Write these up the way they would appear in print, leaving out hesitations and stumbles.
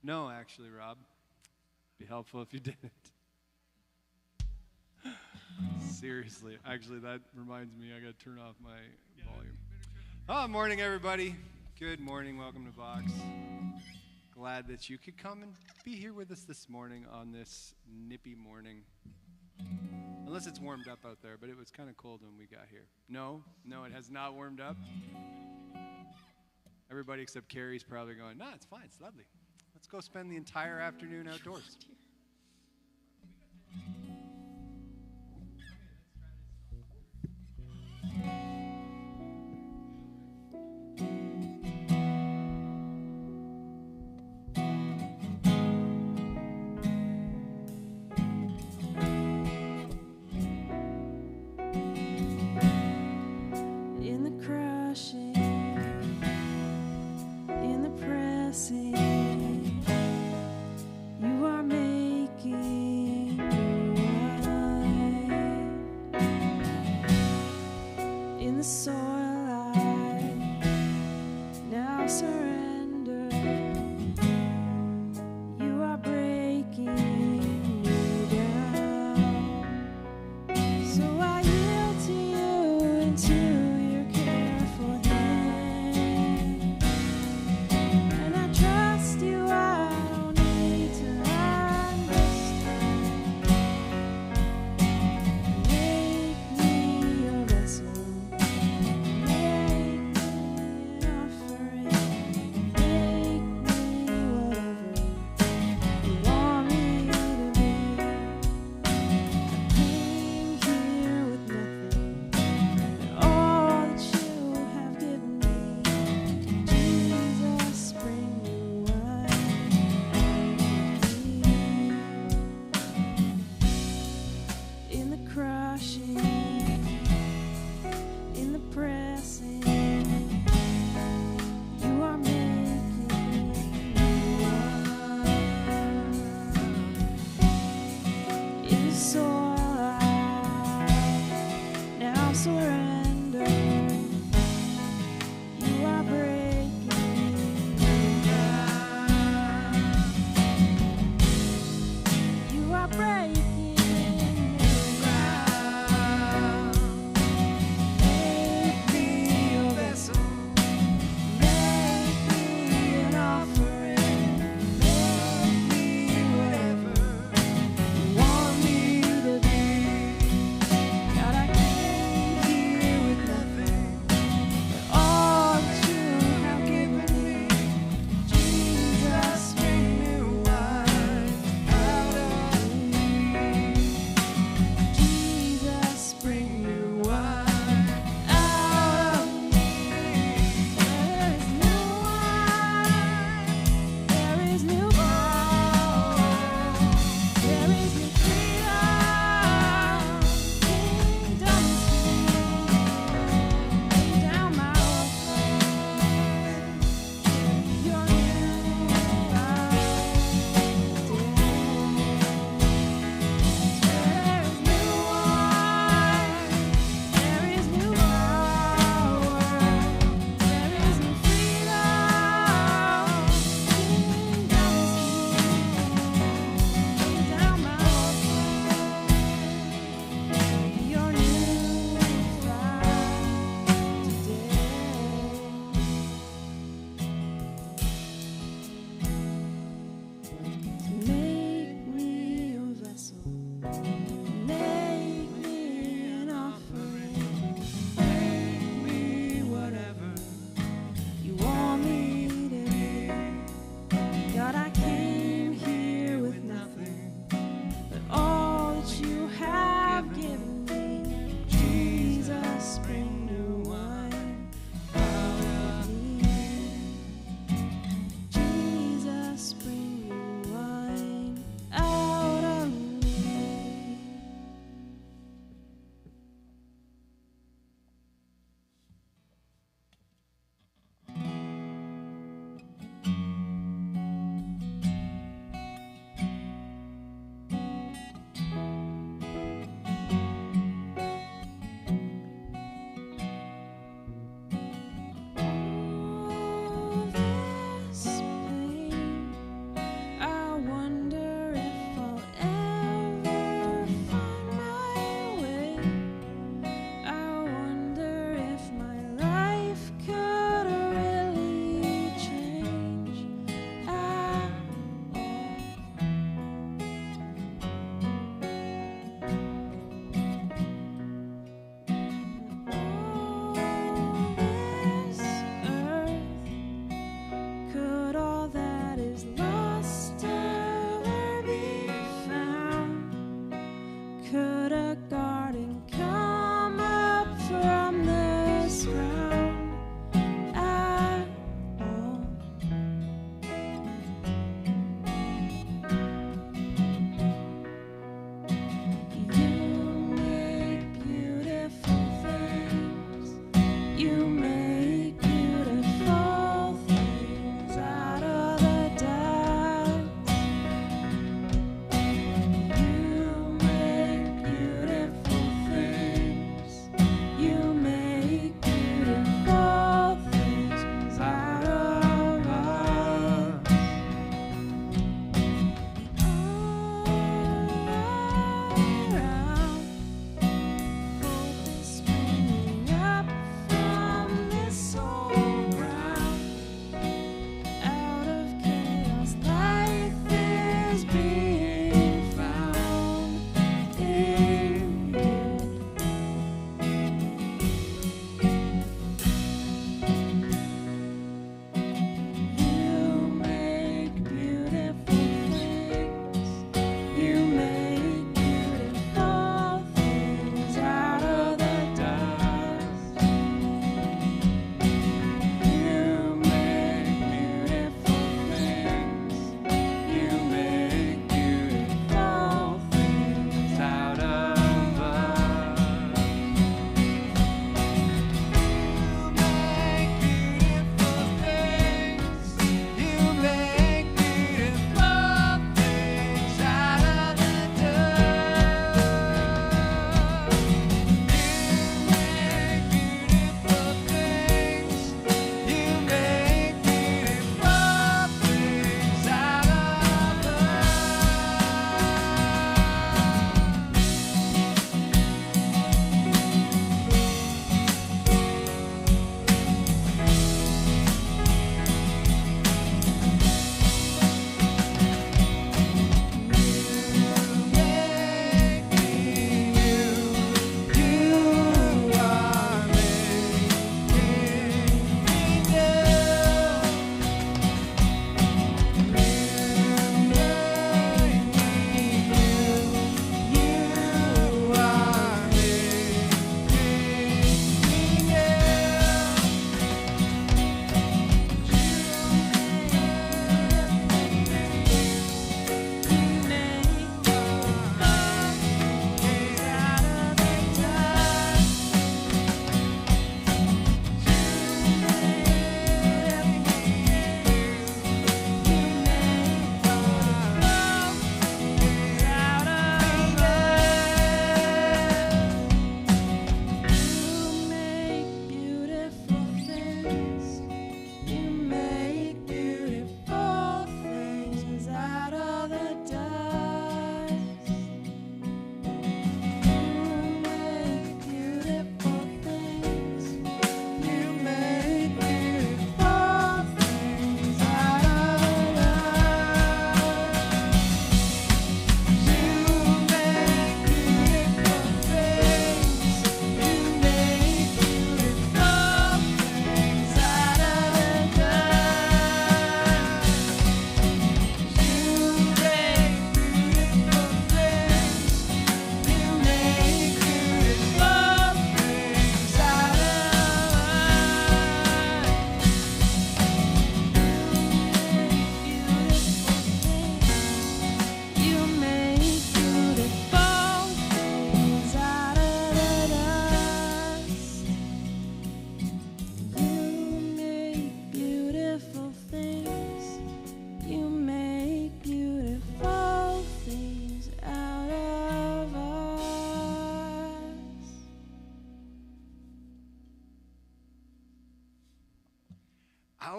No, actually, Rob. Be helpful if you didn't. Seriously. Actually, that reminds me, I got to turn off my volume. Oh, morning, everybody. Good morning. Welcome to Vox. Glad that you could come and be here with us this morning on this nippy morning. Unless it's warmed up out there, but it was kind of cold when we got here. No, it has not warmed up. Everybody except Carrie's probably going, nah, it's fine, it's lovely. Let's go spend the entire afternoon outdoors. You are made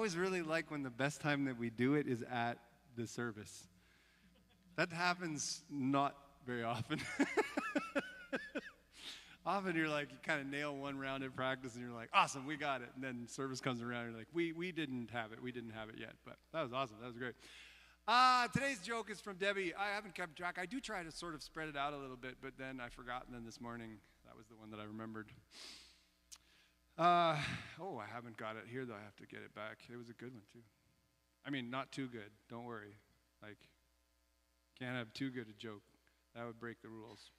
always really like when the best time that we do it is at the service. That happens not very often. Often you're like, you kind of nail one round in practice and you're like, awesome, we got it. And then service comes around and you're like, we didn't have it. We didn't have it yet. But that was awesome. That was great. Today's joke is from Debbie. I haven't kept track. I do try to sort of spread it out a little bit, but then I forgot. And then this morning, that was the one that I remembered. I haven't got it here, though. I have to get it back. It was a good one, too. I mean, not too good. Don't worry. Like, can't have too good a joke. That would break the rules.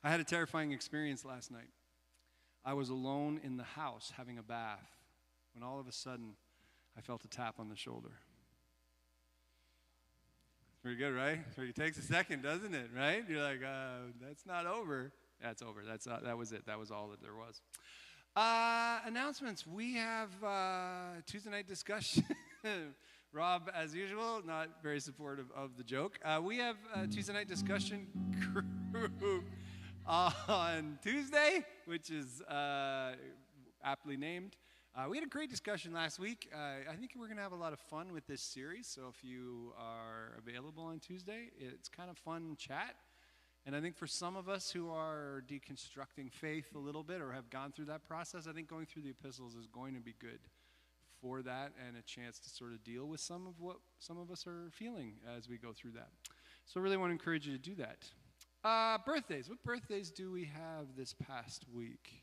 I had a terrifying experience last night. I was alone in the house having a bath when all of a sudden I felt a tap on the shoulder. Pretty good, right? It takes a second, doesn't it, right? You're like, that's not over. That's over. That was it. That was all that there was. Announcements. We have Tuesday night discussion. Rob, as usual, not very supportive of the joke. We have Tuesday night discussion group on Tuesday, which is aptly named. We had a great discussion last week. I think we're going to have a lot of fun with this series, so if you are available on Tuesday, it's kind of fun chat. And I think for some of us who are deconstructing faith a little bit or have gone through that process, I think going through the epistles is going to be good for that and a chance to sort of deal with some of what some of us are feeling as we go through that. So I really want to encourage you to do that. Birthdays. What birthdays do we have this past week?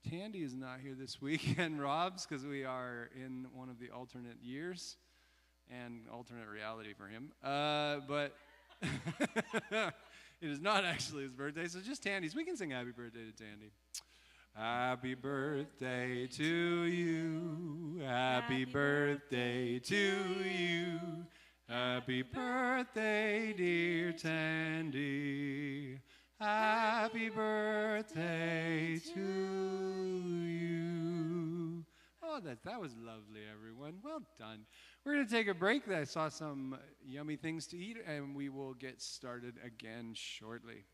Tandy is not here this week, and Rob's, because we are in one of the alternate years and alternate reality for him. But it is not actually his birthday, so just Tandy's. We can sing happy birthday to Tandy. Happy birthday to you. Happy birthday to you. Happy birthday, dear Tandy. Happy birthday to you. Oh, that was lovely, everyone. Well done. We're going to take a break. I saw some yummy things to eat, and we will get started again shortly.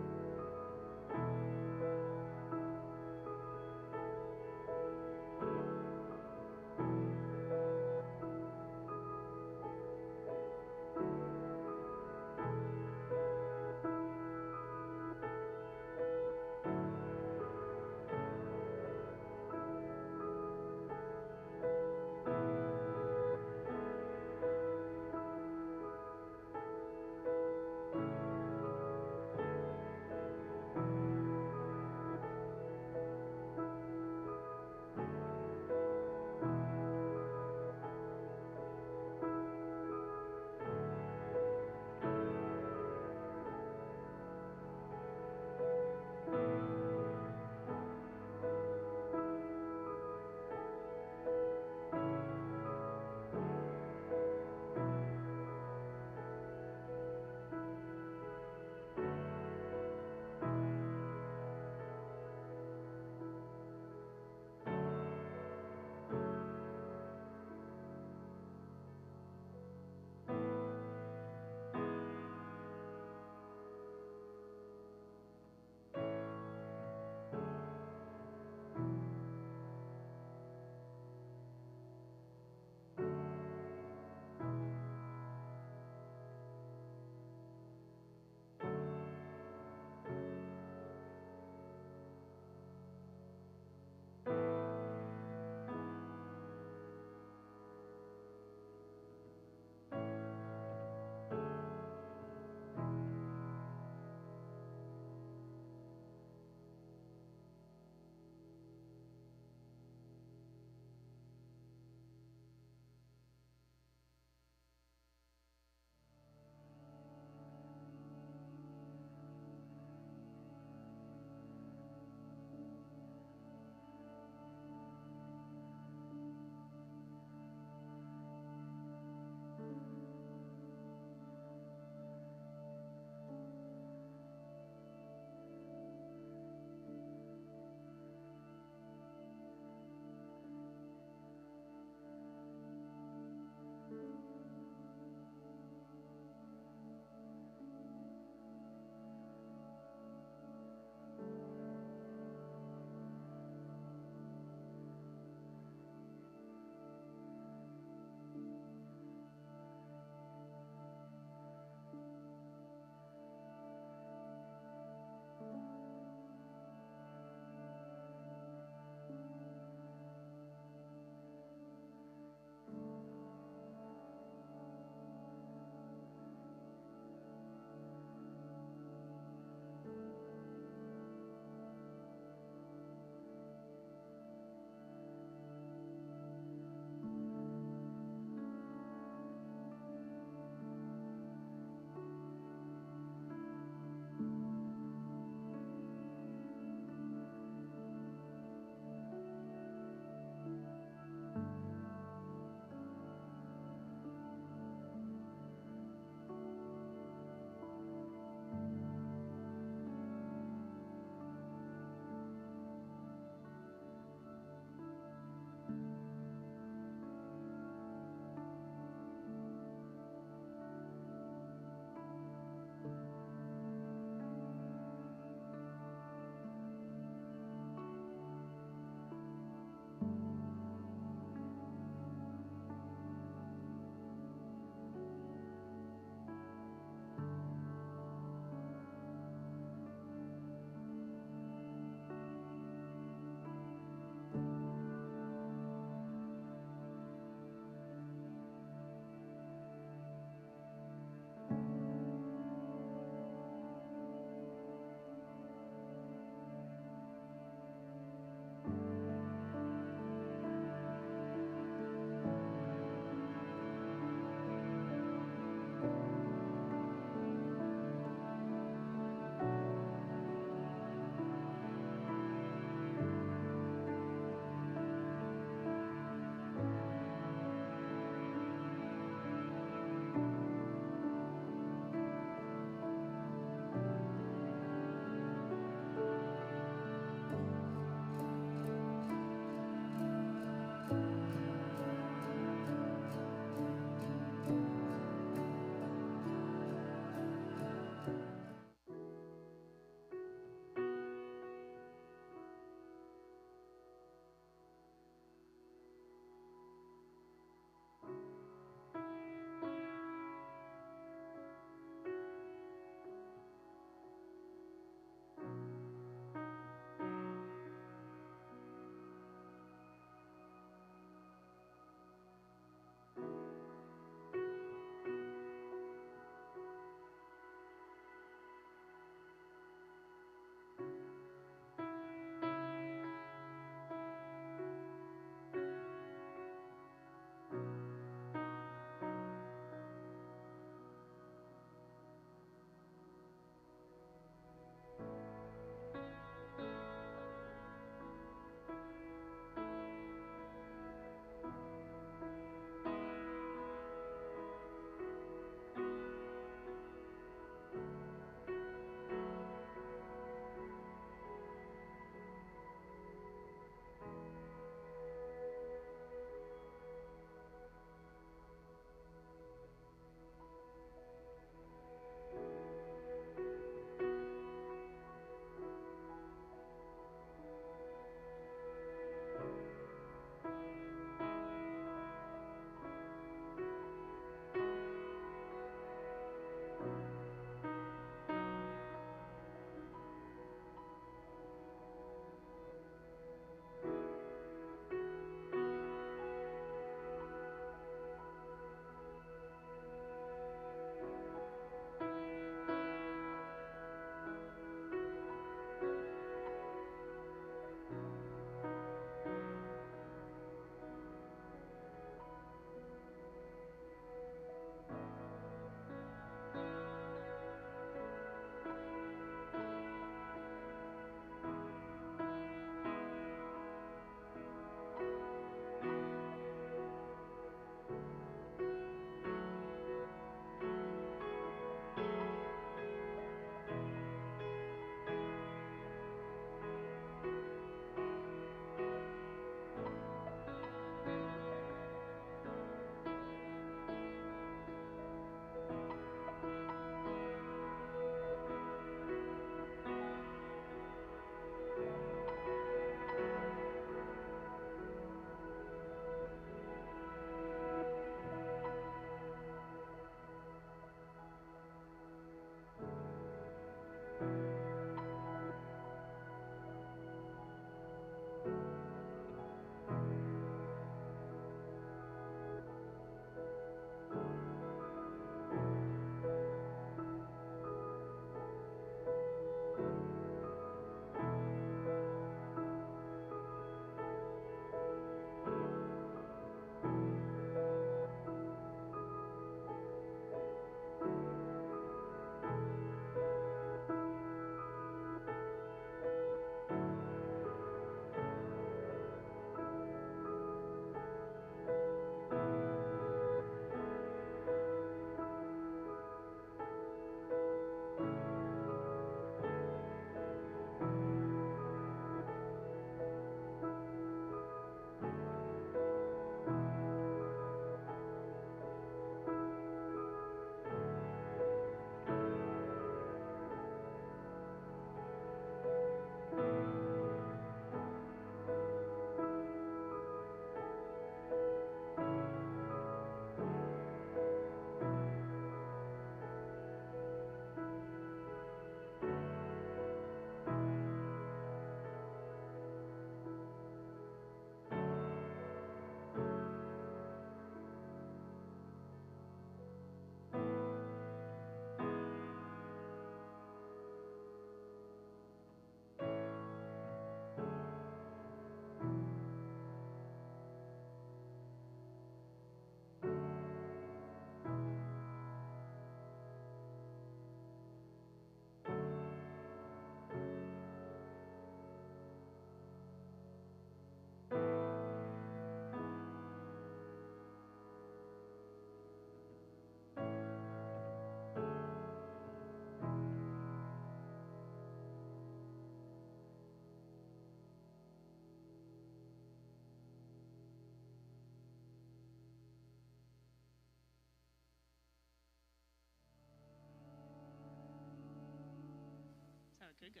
Good go.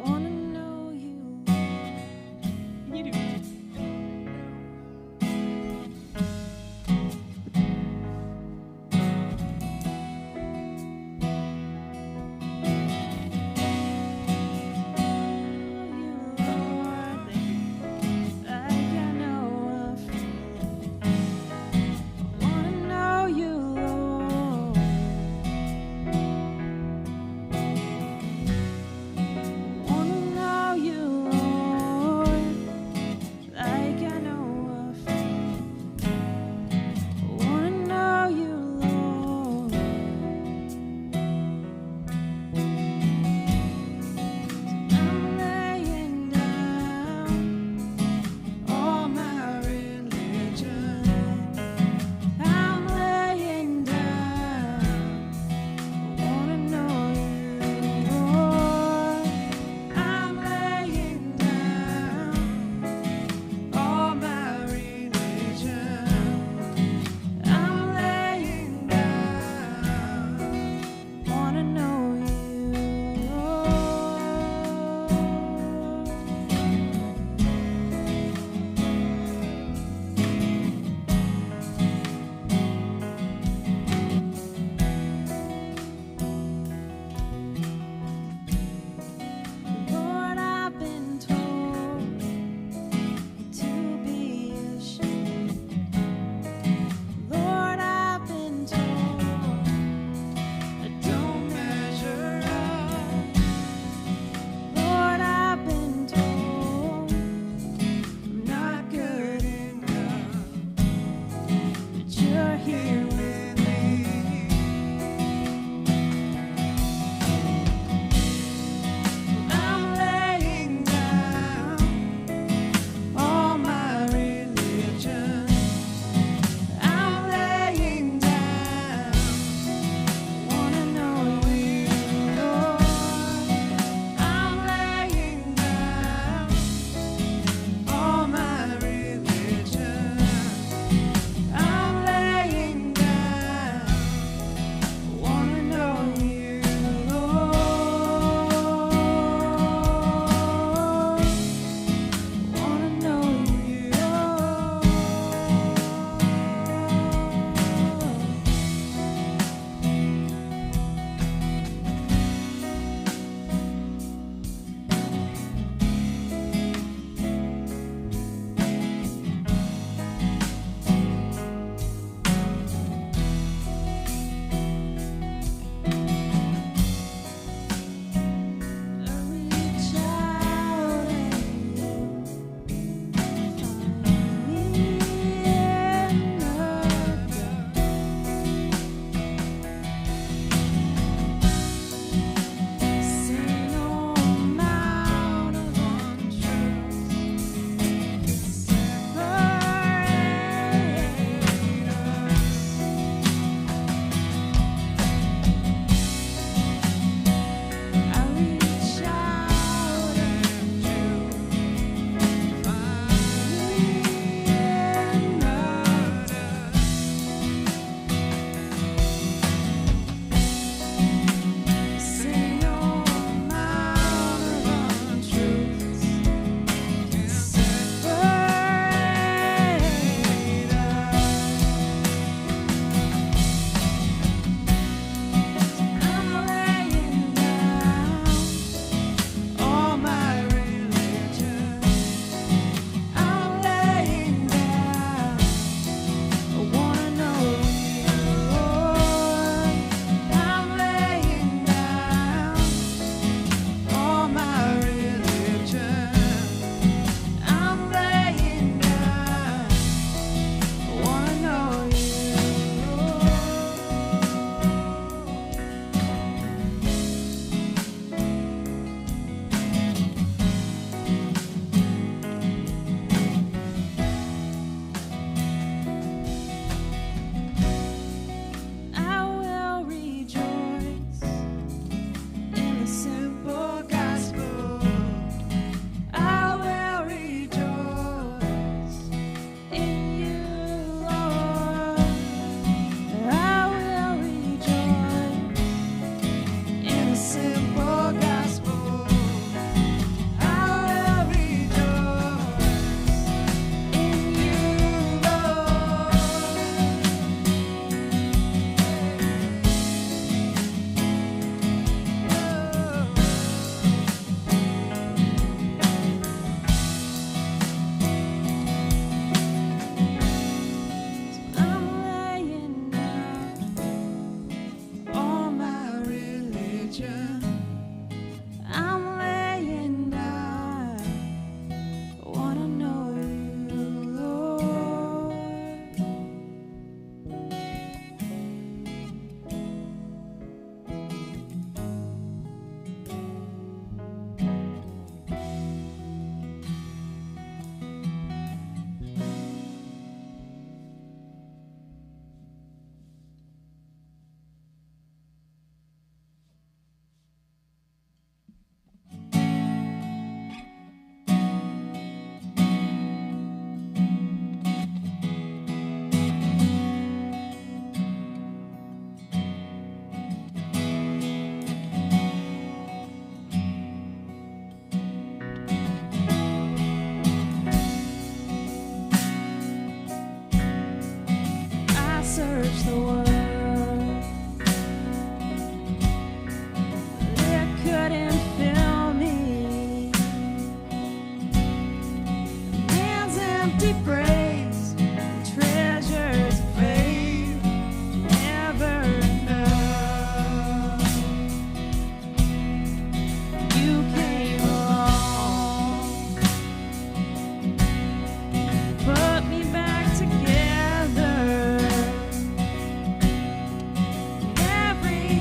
Wanna know you. You do.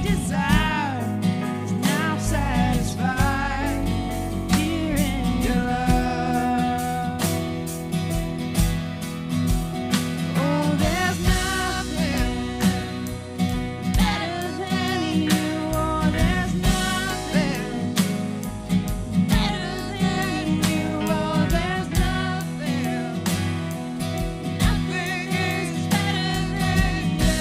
desire is now satisfied here in your love. Oh, there's nothing better than you. Oh, there's nothing better than you. Oh, there's nothing. Nothing is better than you.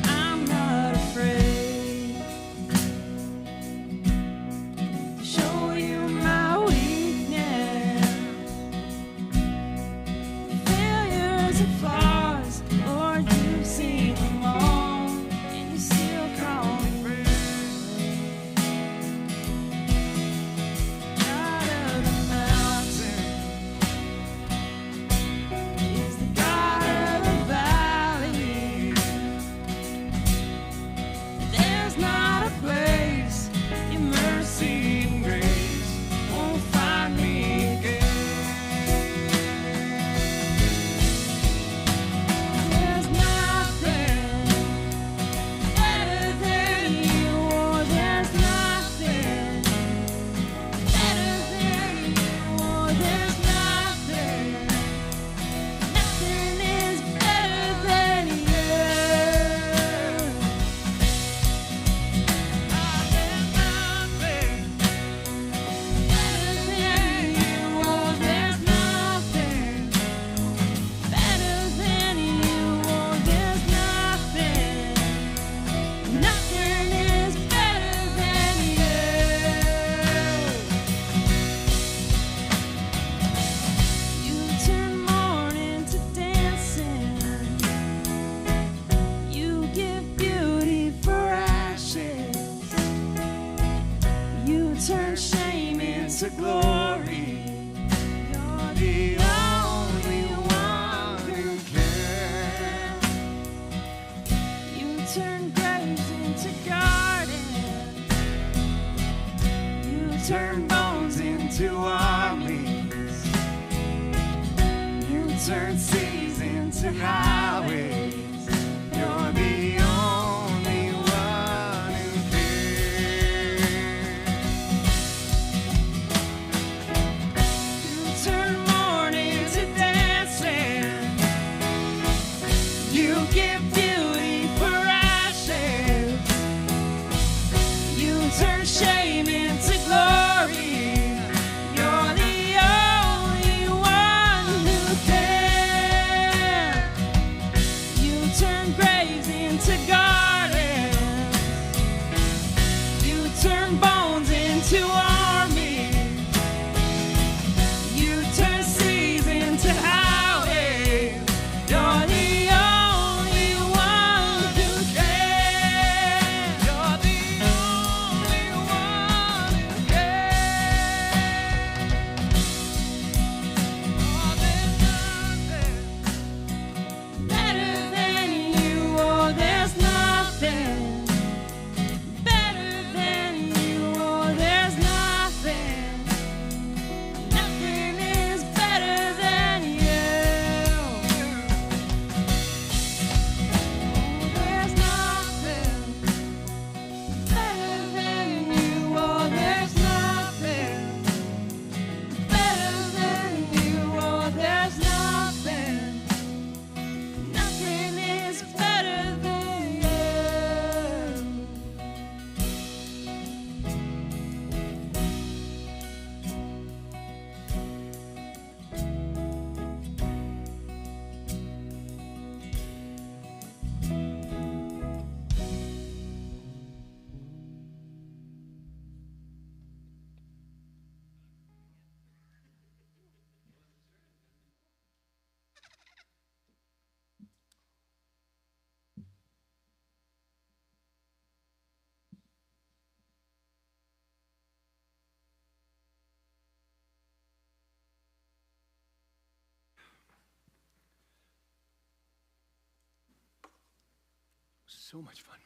I'm not afraid to show you my weakness, failures and flaws. Lord, you've seen them all, and you still call me friend. God of the mountain is the God of the valley. There's not a place your mercy and grace won't find me again. There's nothing better than you. Oh, there's nothing better than you. Oh, there's nothing. Nothing is better than you. You turn mourning to dancing. You give beauty for ashes. You turn shame into glory. You're the only one who can. You turn graves into gardens. You turn bones into armies. You turn seas into highways. You're the only one who cares. You turn mourning to dancing. You give beauty for ashes. You turn shame into glory. You're the only one who can. You turn graves into gardens. You turn bones into armies. You turn seas into highways. You're the only one who can. You're the only one who can. Oh, there's nothing better than you. Oh, there's nothing better than you. Oh, there's nothing. Nothing is better than you. Oh, there's nothing better than you. Oh, there's nothing better than you. Oh, there's nothing. Nothing is better than you. So much fun.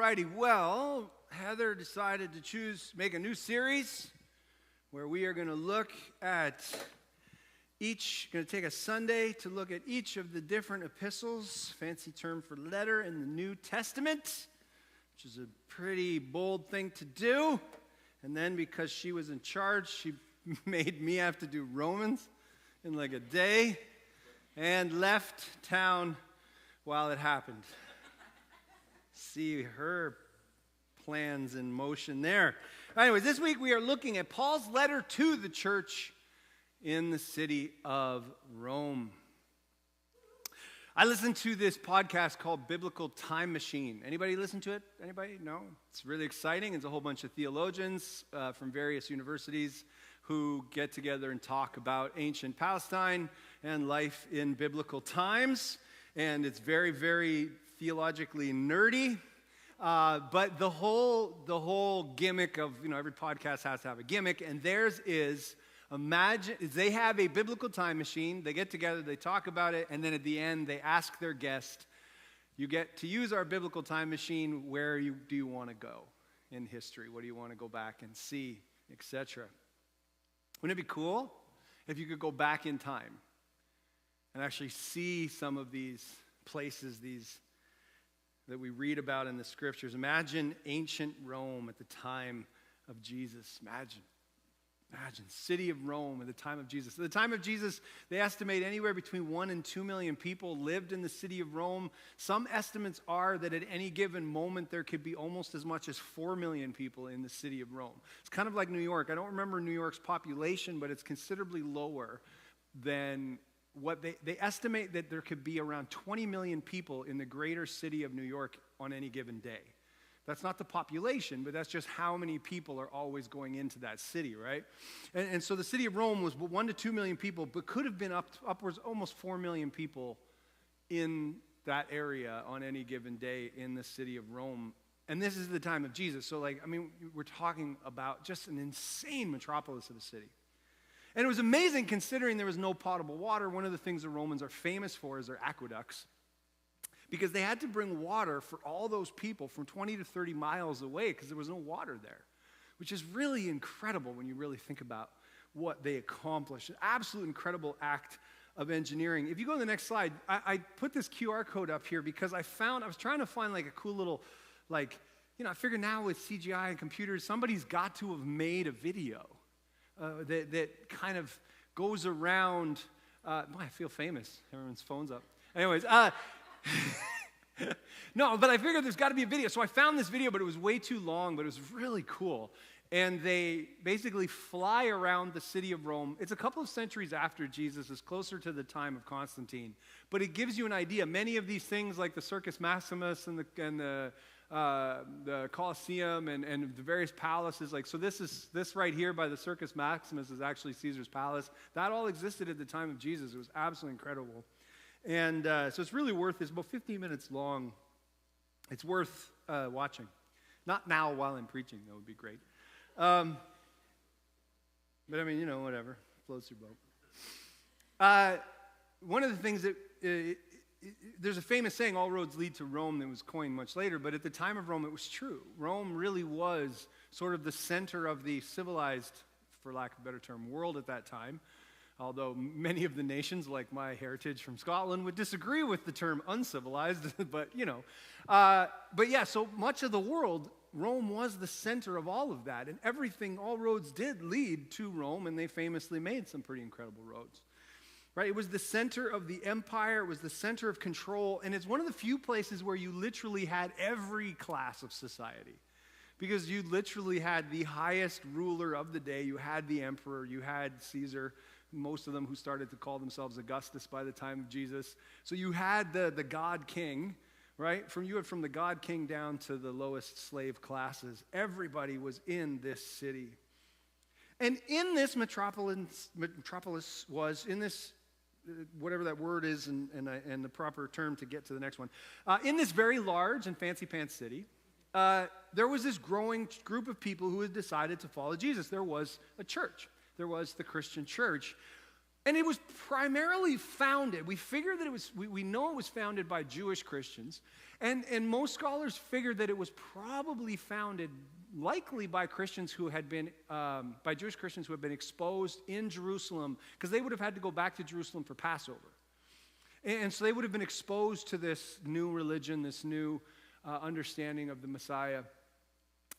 righty. Well, Heather decided to make a new series where we are going to look at going to take a Sunday to look at each of the different epistles, fancy term for letter in the New Testament, which is a pretty bold thing to do. And then because she was in charge, she made me have to do Romans in like a day and left town while it happened. See her plans in motion there. Anyways, this week we are looking at Paul's letter to the church in the city of Rome. I listened to this podcast called Biblical Time Machine. Anybody listen to it? Anybody? No? It's really exciting. It's a whole bunch of theologians from various universities who get together and talk about ancient Palestine and life in biblical times. And it's very, very theologically nerdy. But the whole gimmick of, every podcast has to have a gimmick, and theirs is, they have a biblical time machine, they get together, they talk about it, and then at the end they ask their guest, you get to use our biblical time machine, where do you want to go in history? What do you want to go back and see, etc.? Wouldn't it be cool if you could go back in time and actually see some of these places, that we read about in the scriptures? Imagine ancient Rome at the time of Jesus. Imagine, city of Rome at the time of Jesus. At the time of Jesus, they estimate anywhere between 1 and 2 million people lived in the city of Rome. Some estimates are that at any given moment, there could be almost as much as 4 million people in the city of Rome. It's kind of like New York. I don't remember New York's population, but it's considerably lower than what they estimate that there could be around 20 million people in the greater city of New York on any given day. That's not the population, but that's just how many people are always going into that city, right? And so the city of Rome was 1 to 2 million people, but could have been upwards almost 4 million people in that area on any given day in the city of Rome. And this is the time of Jesus. So we're talking about just an insane metropolis of a city. And it was amazing considering there was no potable water. One of the things the Romans are famous for is their aqueducts, because they had to bring water for all those people from 20 to 30 miles away because there was no water there, which is really incredible when you really think about what they accomplished. An absolute incredible act of engineering. If you go to the next slide, I put this QR code up here because I was trying to find like a cool little, I figure now with CGI and computers, somebody's got to have made a video that kind of goes around. I feel famous. Everyone's phone's up. Anyways, no, but I figured there's got to be a video. So I found this video, but it was way too long, but it was really cool. And they basically fly around the city of Rome. It's a couple of centuries after Jesus. It's closer to the time of Constantine. But it gives you an idea. Many of these things, like the Circus Maximus and the Colosseum and the various palaces, this right here by the Circus Maximus is actually Caesar's palace. That all existed at the time of Jesus. It was absolutely incredible. And so it's really worth it. It's about 15 minutes long. It's worth watching. Not now while I'm preaching, that would be great. But whatever. Floats your boat. One of the things that, there's a famous saying, all roads lead to Rome, that was coined much later, but at the time of Rome it was true. Rome really was sort of the center of the civilized, for lack of a better term, world at that time. Although many of the nations, like my heritage from Scotland, would disagree with the term uncivilized, but so much of the world, Rome was the center of all of that, and everything, all roads did lead to Rome, and they famously made some pretty incredible roads. Right? It was the center of the empire, it was the center of control, and it's one of the few places where you literally had every class of society. Because you literally had the highest ruler of the day, you had the emperor, you had Caesar, most of them who started to call themselves Augustus by the time of Jesus. So you had the God king, right? You had from the God king down to the lowest slave classes. Everybody was in this city. And in this metropolis was, in this, whatever that word is and the proper term to get to the next one, in this very large and fancy pants city, there was this growing group of people who had decided to follow Jesus. There was a church. There was the Christian church. And it was primarily founded, we figure that it was, we know it was founded by Jewish Christians, and most scholars figure that it was probably founded likely by Christians who had been, by Jewish Christians who had been exposed in Jerusalem, because they would have had to go back to Jerusalem for Passover. And so they would have been exposed to this new religion, this new understanding of the Messiah.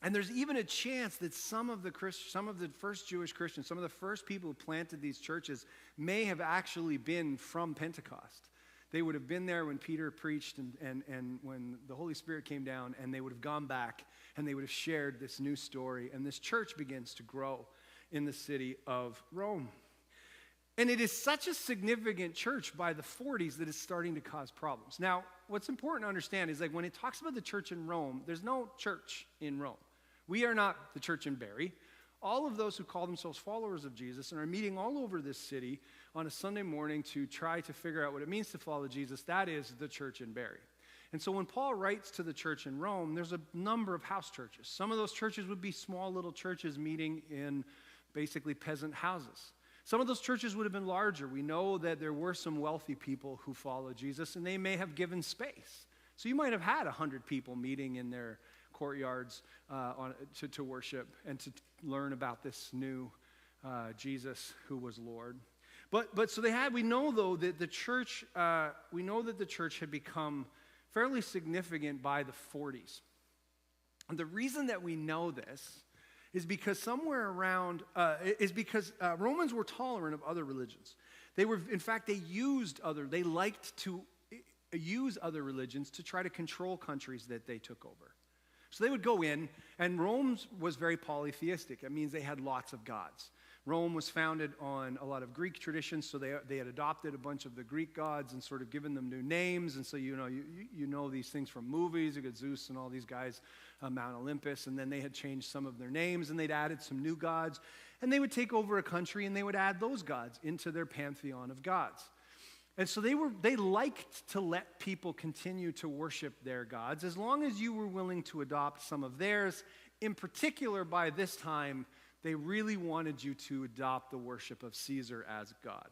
And there's even a chance that some of the first Jewish Christians, some of the first people who planted these churches may have actually been from Pentecost. They would have been there when Peter preached and when the Holy Spirit came down, and they would have gone back and they would have shared this new story. And this church begins to grow in the city of Rome. And it is such a significant church by the 40s that it's starting to cause problems. Now, what's important to understand is like when it talks about the church in Rome, there's no church in Rome. We are not the church in Barrie. All of those who call themselves followers of Jesus and are meeting all over this city on a Sunday morning to try to figure out what it means to follow Jesus, that is the church in Barrie. And so when Paul writes to the church in Rome, there's a number of house churches. Some of those churches would be small little churches meeting in basically peasant houses. Some of those churches would have been larger. We know that there were some wealthy people who followed Jesus, and they may have given space. So you might have had 100 people meeting in their courtyards to worship and to learn about this new Jesus who was Lord. But so we know though that the church had become fairly significant by the 40s. And the reason that we know this is because Romans were tolerant of other religions. They liked to use other religions to try to control countries that they took over. So they would go in, and Rome was very polytheistic. It means they had lots of gods. Rome was founded on a lot of Greek traditions, so they had adopted a bunch of the Greek gods and sort of given them new names. And so you know these things from movies. You got Zeus and all these guys, Mount Olympus, and then they had changed some of their names, and they'd added some new gods. And they would take over a country, and they would add those gods into their pantheon of gods. And so they liked to let people continue to worship their gods as long as you were willing to adopt some of theirs. In particular, by this time, they really wanted you to adopt the worship of Caesar as God.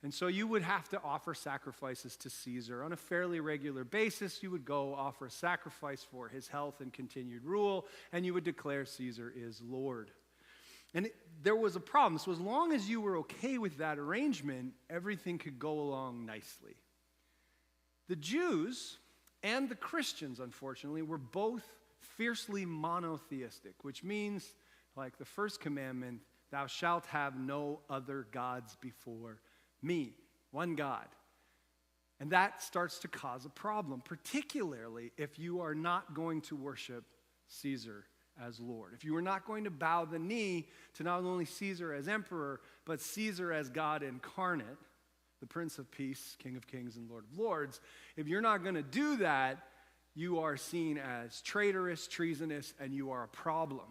And so you would have to offer sacrifices to Caesar on a fairly regular basis. You would go offer a sacrifice for his health and continued rule, and you would declare Caesar is Lord. And there was a problem. So as long as you were okay with that arrangement, everything could go along nicely. The Jews and the Christians, unfortunately, were both fiercely monotheistic, which means, like the first commandment, thou shalt have no other gods before me. One God. And that starts to cause a problem, particularly if you are not going to worship Caesar as Lord. If you are not going to bow the knee to not only Caesar as emperor, but Caesar as God incarnate, the Prince of Peace, King of Kings, and Lord of Lords, if you're not going to do that, you are seen as traitorous, treasonous, and you are a problem.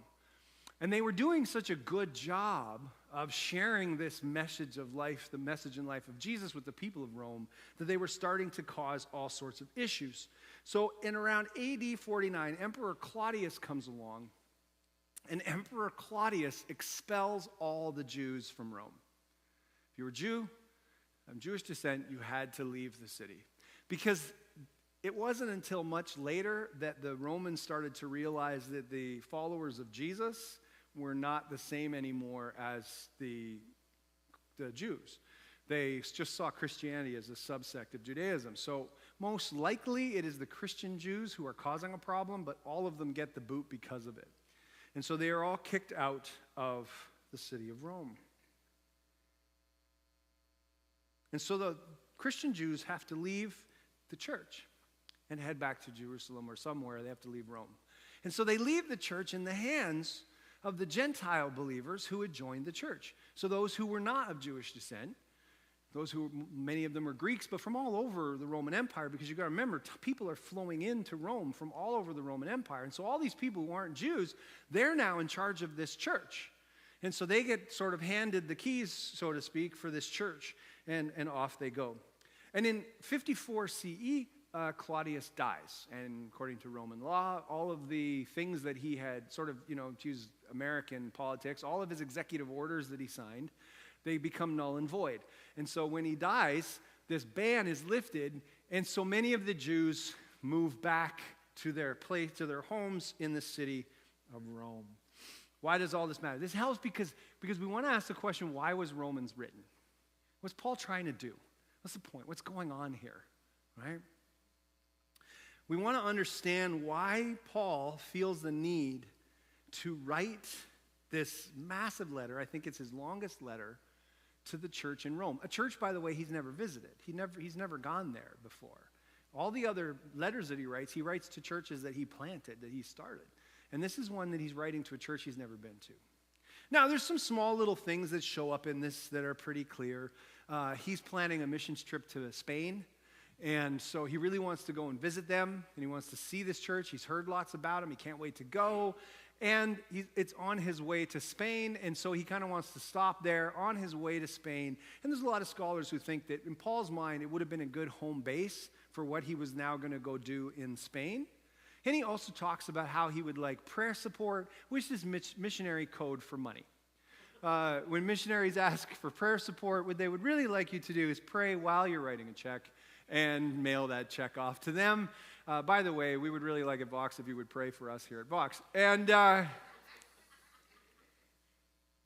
And they were doing such a good job of sharing this message of life, the message and life of Jesus with the people of Rome, that they were starting to cause all sorts of issues. So in around AD 49, Emperor Claudius comes along, and Emperor Claudius expels all the Jews from Rome. If you were a Jew, of Jewish descent, you had to leave the city. Because it wasn't until much later that the Romans started to realize that the followers of Jesus were not the same anymore as the Jews. They just saw Christianity as a subsect of Judaism. So most likely it is the Christian Jews who are causing a problem, but all of them get the boot because of it. And so they are all kicked out of the city of Rome. And so the Christian Jews have to leave the church and head back to Jerusalem or somewhere. They have to leave Rome. And so they leave the church in the hands of the Gentile believers who had joined the church. So those who were not of Jewish descent, many of them are Greeks, but from all over the Roman Empire, because you've got to remember, people are flowing into Rome from all over the Roman Empire. And so all these people who aren't Jews, they're now in charge of this church. And so they get sort of handed the keys, so to speak, for this church, and off they go. And in 54 CE, Claudius dies. And according to Roman law, all of the things that he had sort of, to use American politics, all of his executive orders that he signed, They become null and void. And so when he dies, this ban is lifted, and so many of the Jews move back to their place, to their homes in the city of Rome. Why does all this matter? This helps because we want to ask the question, why was Romans written? What's Paul trying to do? What's the point? What's going on here, right? We want to understand why Paul feels the need to write this massive letter. I think it's his longest letter to the church in Rome. A church, by the way, he's never visited. He's never gone there before. All the other letters that he writes to churches that he planted, that he started. And this is one that he's writing to a church he's never been to. Now, there's some small little things that show up in this that are pretty clear. He's planning a missions trip to Spain, and so he really wants to go and visit them, and he wants to see this church. He's heard lots about them. He can't wait to go, and it's on his way to Spain, and so he kind of wants to stop there on his way to Spain. And there's a lot of scholars who think that in Paul's mind, it would have been a good home base for what he was now going to go do in Spain. And he also talks about how he would like prayer support, which is missionary code for money. When missionaries ask for prayer support, what they would really like you to do is pray while you're writing a check and mail that check off to them. By the way, we would really like at Vox if you would pray for us here at Vox.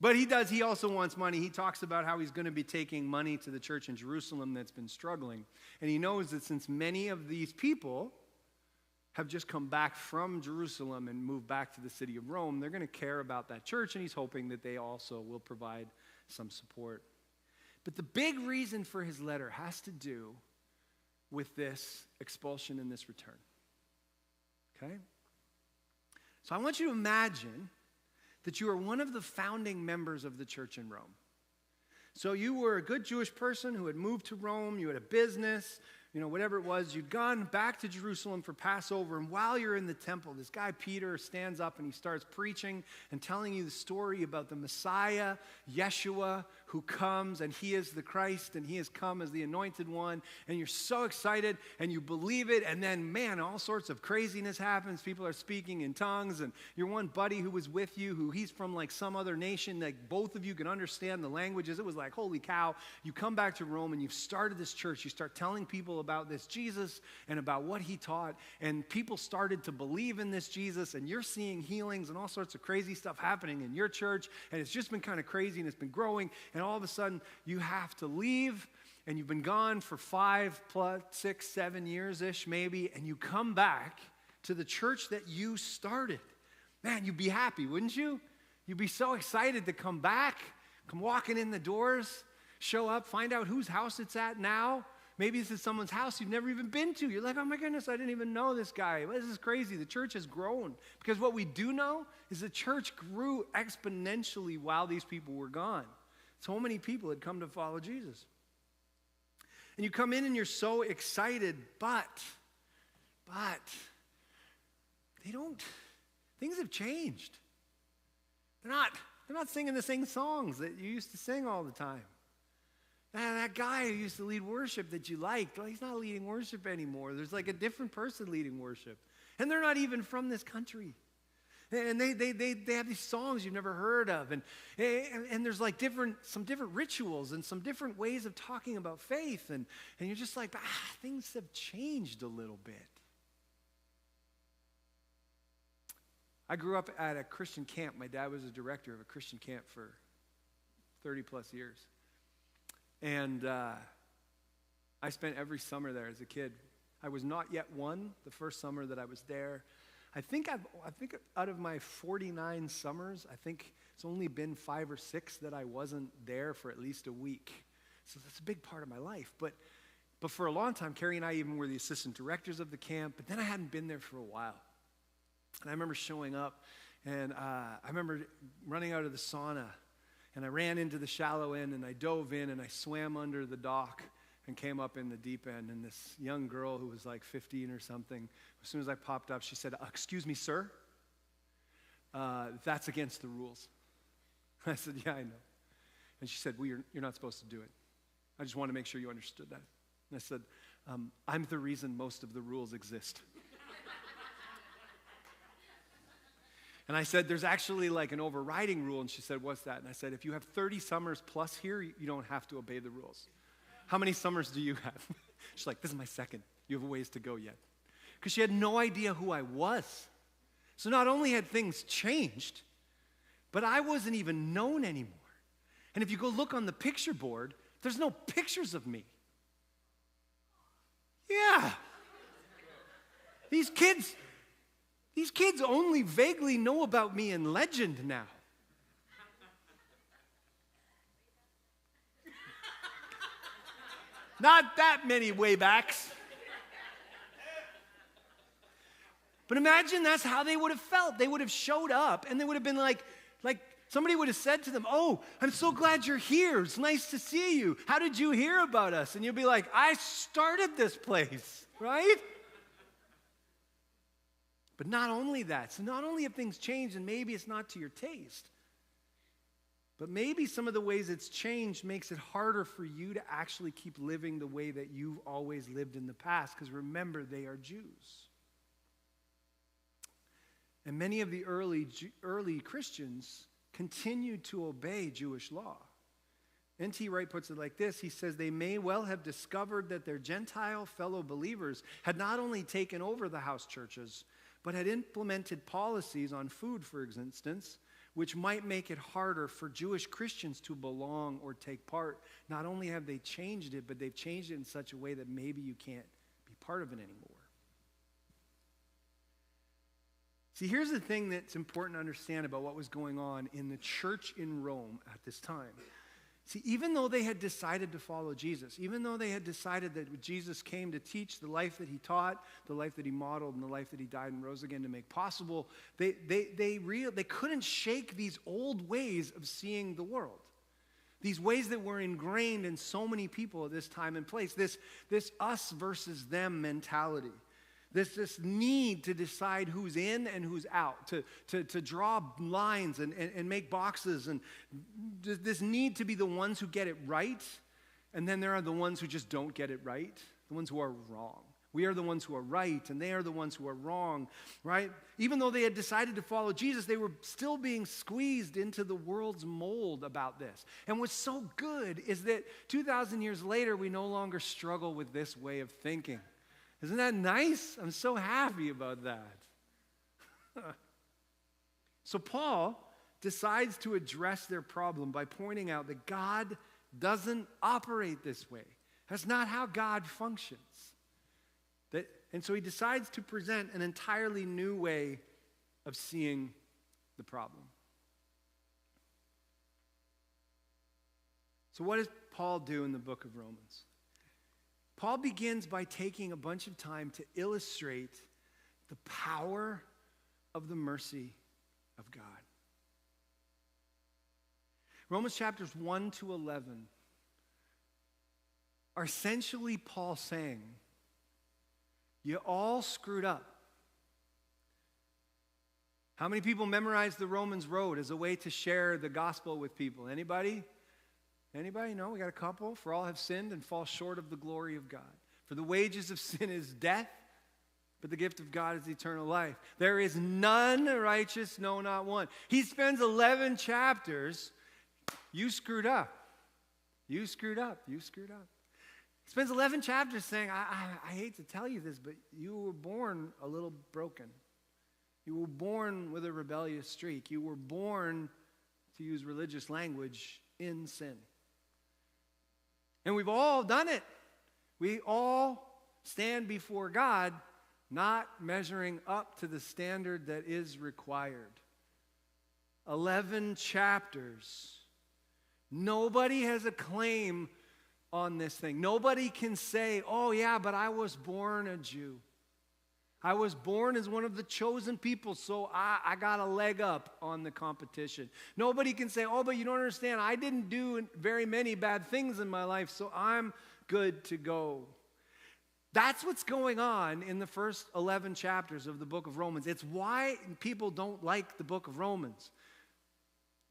But he also wants money. He talks about how he's going to be taking money to the church in Jerusalem that's been struggling. And he knows that since many of these people have just come back from Jerusalem and moved back to the city of Rome, they're going to care about that church, and he's hoping that they also will provide some support. But the big reason for his letter has to do with this expulsion and this return. Okay? So I want you to imagine that you are one of the founding members of the church in Rome. So you were a good Jewish person who had moved to Rome, you had a business, whatever it was, you'd gone back to Jerusalem for Passover, and while you're in the temple, this guy Peter stands up and he starts preaching and telling you the story about the Messiah, Yeshua, who comes, and he is the Christ, and he has come as the anointed one, and you're so excited, and you believe it, and then, man, all sorts of craziness happens. People are speaking in tongues, and your one buddy who was with you, he's from like some other nation, that both of you can understand the languages. It was like, holy cow. You come back to Rome, and you've started this church. You start telling people about this Jesus and about what he taught, and people started to believe in this Jesus, and you're seeing healings and all sorts of crazy stuff happening in your church, and it's just been kind of crazy, and it's been growing, and all of a sudden you have to leave, and you've been gone for 5 plus 6, 7 years-ish maybe, and you come back to the church that you started. Man, you'd be happy, wouldn't you? You'd be so excited to come back, come walking in the doors, show up, find out whose house it's at now. Maybe this is someone's house you've never even been to. You're like, oh my goodness, I didn't even know this guy. This is crazy. The church has grown. Because what we do know is the church grew exponentially while these people were gone. So many people had come to follow Jesus. And you come in and you're so excited, but things have changed. They're not singing the same songs that you used to sing all the time. That guy who used to lead worship that you liked, well, he's not leading worship anymore. There's like a different person leading worship. And they're not even from this country. And they have these songs you've never heard of. And there's like some different rituals and some different ways of talking about faith. And you're just like, things have changed a little bit. I grew up at a Christian camp. My dad was a director of a Christian camp for 30 plus years. And I spent every summer there as a kid. I was not yet one the first summer that I was there. I think out of my 49 summers, I think it's only been 5 or 6 that I wasn't there for at least a week. So that's a big part of my life. But for a long time, Carrie and I even were the assistant directors of the camp, but then I hadn't been there for a while. And I remember showing up, and I remember running out of the sauna, and I ran into the shallow end, and I dove in, and I swam under the dock and came up in the deep end. And this young girl who was like 15 or something, as soon as I popped up, she said, "Excuse me, sir, that's against the rules." I said, "Yeah, I know." And she said, "Well, you're not supposed to do it. I just want to make sure you understood that." And I said, "I'm the reason most of the rules exist." And I said, there's actually like an overriding rule. And she said, what's that? And I said, if you have 30 summers plus here, you don't have to obey the rules. How many summers do you have? She's like, this is my second. You have a ways to go yet. Because she had no idea who I was. So not only had things changed, but I wasn't even known anymore. And if you go look on the picture board, there's no pictures of me. Yeah. These kids only vaguely know about me in legend now. Not that many waybacks. But imagine that's how they would have felt. They would have showed up and they would have been like somebody would have said to them, oh, I'm so glad you're here. It's nice to see you. How did you hear about us? And you'll be like, I started this place, right? But not only that. So not only have things changed and maybe it's not to your taste, but maybe some of the ways it's changed makes it harder for you to actually keep living the way that you've always lived in the past. Because remember, they are Jews. And many of the early Christians continued to obey Jewish law. N.T. Wright puts it like this. He says, they may well have discovered that their Gentile fellow believers had not only taken over the house churches, but had implemented policies on food, for instance, which might make it harder for Jewish Christians to belong or take part. Not only have they changed it, but they've changed it in such a way that maybe you can't be part of it anymore. See, here's the thing that's important to understand about what was going on in the church in Rome at this time. See, even though they had decided to follow Jesus, even though they had decided that Jesus came to teach the life that he taught, the life that he modeled, and the life that he died and rose again to make possible, they couldn't shake these old ways of seeing the world. These ways that were ingrained in so many people at this time and place. This us versus them mentality. This need to decide who's in and who's out, to draw lines and make boxes, and this need to be the ones who get it right, and then there are the ones who just don't get it right, the ones who are wrong. We are the ones who are right, and they are the ones who are wrong, right? Even though they had decided to follow Jesus, they were still being squeezed into the world's mold about this. And what's so good is that 2,000 years later, we no longer struggle with this way of thinking. Isn't that nice? I'm so happy about that. So Paul decides to address their problem by pointing out that God doesn't operate this way. That's not how God functions. And so he decides to present an entirely new way of seeing the problem. So what does Paul do in the book of Romans? Paul begins by taking a bunch of time to illustrate the power of the mercy of God. Romans chapters 1 to 11 are essentially Paul saying, you all screwed up. How many people memorized the Romans road as a way to share the gospel with people? Anybody? Anybody? No, we got a couple. For all have sinned and fall short of the glory of God. For the wages of sin is death, but the gift of God is eternal life. There is none righteous, no, not one. He spends 11 chapters. You screwed up. You screwed up. You screwed up. He spends 11 chapters saying, I hate to tell you this, but you were born a little broken. You were born with a rebellious streak. You were born, to use religious language, in sin. And we've all done it. We all stand before God not measuring up to the standard that is required. 11 chapters. Nobody has a claim on this thing. Nobody can say, oh yeah, but I was born a Jew. I was born as one of the chosen people, so I got a leg up on the competition. Nobody can say, oh, but you don't understand. I didn't do very many bad things in my life, so I'm good to go. That's what's going on in the first 11 chapters of the book of Romans. It's why people don't like the book of Romans.